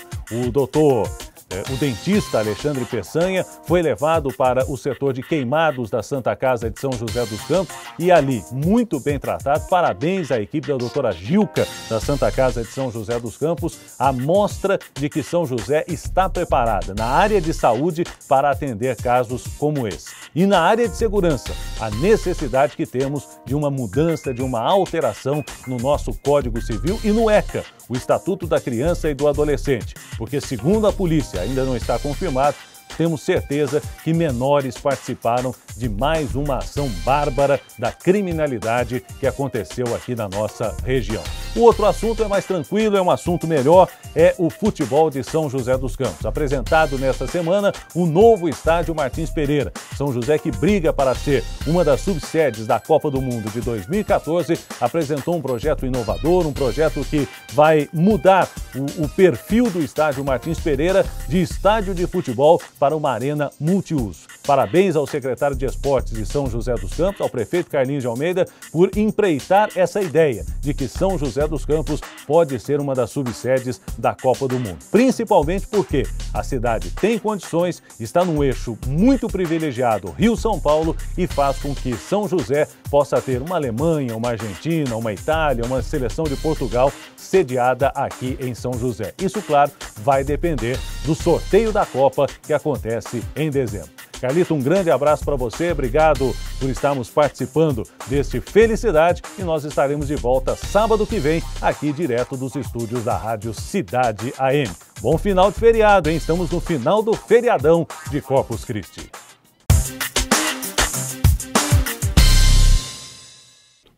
O dentista Alexandre Peçanha foi levado para o setor de queimados da Santa Casa de São José dos Campos e ali, muito bem tratado. Parabéns à equipe da doutora Gilca da Santa Casa de São José dos Campos, a mostra de que São José está preparada na área de saúde para atender casos como esse. E na área de segurança, a necessidade que temos de uma mudança, de uma alteração no nosso Código Civil e no ECA, o Estatuto da Criança e do Adolescente, porque segundo a polícia, ainda não está confirmado, temos certeza que menores participaram de mais uma ação bárbara da criminalidade que aconteceu aqui na nossa região. O outro assunto é mais tranquilo, é um assunto melhor, é o futebol de São José dos Campos. Apresentado nesta semana o novo estádio Martins Pereira. São José, que briga para ser uma das subsedes da Copa do Mundo de 2014, apresentou um projeto inovador, um projeto que vai mudar o perfil do estádio Martins Pereira de estádio de futebol para uma arena multiuso. Parabéns ao secretário de Esportes de São José dos Campos, ao prefeito Carlinhos de Almeida, por empreitar essa ideia de que São José dos Campos pode ser uma das subsedes da Copa do Mundo. Principalmente porque a cidade tem condições, está num eixo muito privilegiado, Rio-São Paulo, e faz com que São José possa ter uma Alemanha, uma Argentina, uma Itália, uma seleção de Portugal sediada aqui em São José. Isso, claro, vai depender do sorteio da Copa que acontece em dezembro. Carlito, um grande abraço para você, obrigado por estarmos participando deste Felicidade e nós estaremos de volta sábado que vem, aqui direto dos estúdios da Rádio Cidade AM. Bom final de feriado, hein? Estamos no final do feriadão de Corpus Christi.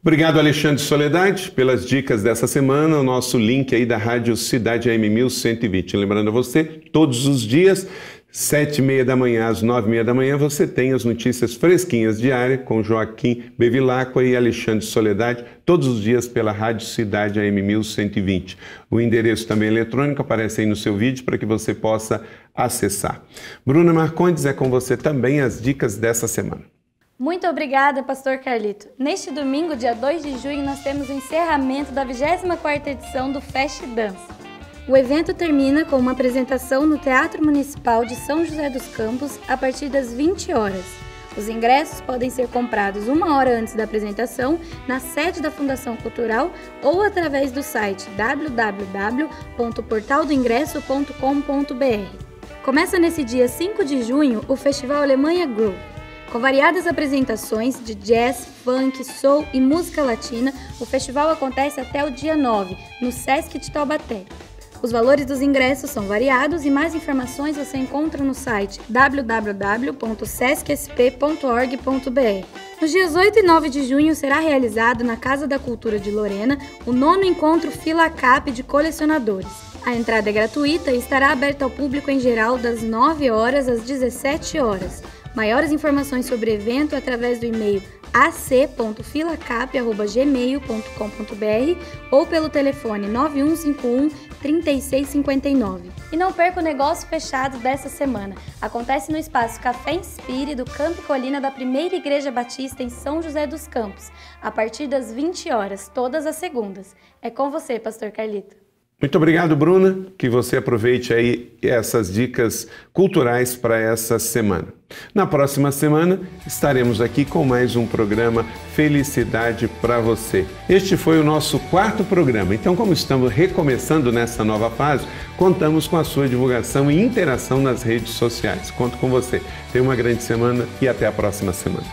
Obrigado, Alexandre Soledade, pelas dicas dessa semana, o nosso link aí da Rádio Cidade AM 1120. Lembrando a você, todos os dias, 7h30 da manhã às 9h30 da manhã, você tem as notícias fresquinhas diárias com Joaquim Bevilacqua e Alexandre Soledade, todos os dias pela Rádio Cidade AM 1120. O endereço também eletrônico aparece aí no seu vídeo para que você possa acessar. Bruna Marcondes, é com você também as dicas dessa semana. Muito obrigada, Pastor Carlito. Neste domingo, dia 2 de junho, nós temos o encerramento da 24ª edição do Fest Dance. O evento termina com uma apresentação no Teatro Municipal de São José dos Campos a partir das 20 horas. Os ingressos podem ser comprados 1 hora antes da apresentação na sede da Fundação Cultural ou através do site www.portaldoingresso.com.br. Começa nesse dia 5 de junho o Festival Alemanha Groove. Com variadas apresentações de jazz, funk, soul e música latina, o festival acontece até o dia 9, no Sesc de Taubaté. Os valores dos ingressos são variados e mais informações você encontra no site www.sescsp.org.br. Nos dias 8 e 9 de junho será realizado na Casa da Cultura de Lorena o 9º encontro Fila Cap de colecionadores. A entrada é gratuita e estará aberta ao público em geral das 9 horas às 17 horas. Maiores informações sobre o evento através do e-mail ac.filacap@gmail.com.br ou pelo telefone 9151-3659. E não perca o negócio fechado dessa semana. Acontece no espaço Café Inspire do Campo e Colina da Primeira Igreja Batista em São José dos Campos, a partir das 20 horas, todas as segundas. É com você, Pastor Carlito. Muito obrigado, Bruna, que você aproveite aí essas dicas culturais para essa semana. Na próxima semana estaremos aqui com mais um programa Felicidade para você. Este foi o nosso 4º programa, então como estamos recomeçando nessa nova fase, contamos com a sua divulgação e interação nas redes sociais. Conto com você. Tenha uma grande semana e até a próxima semana.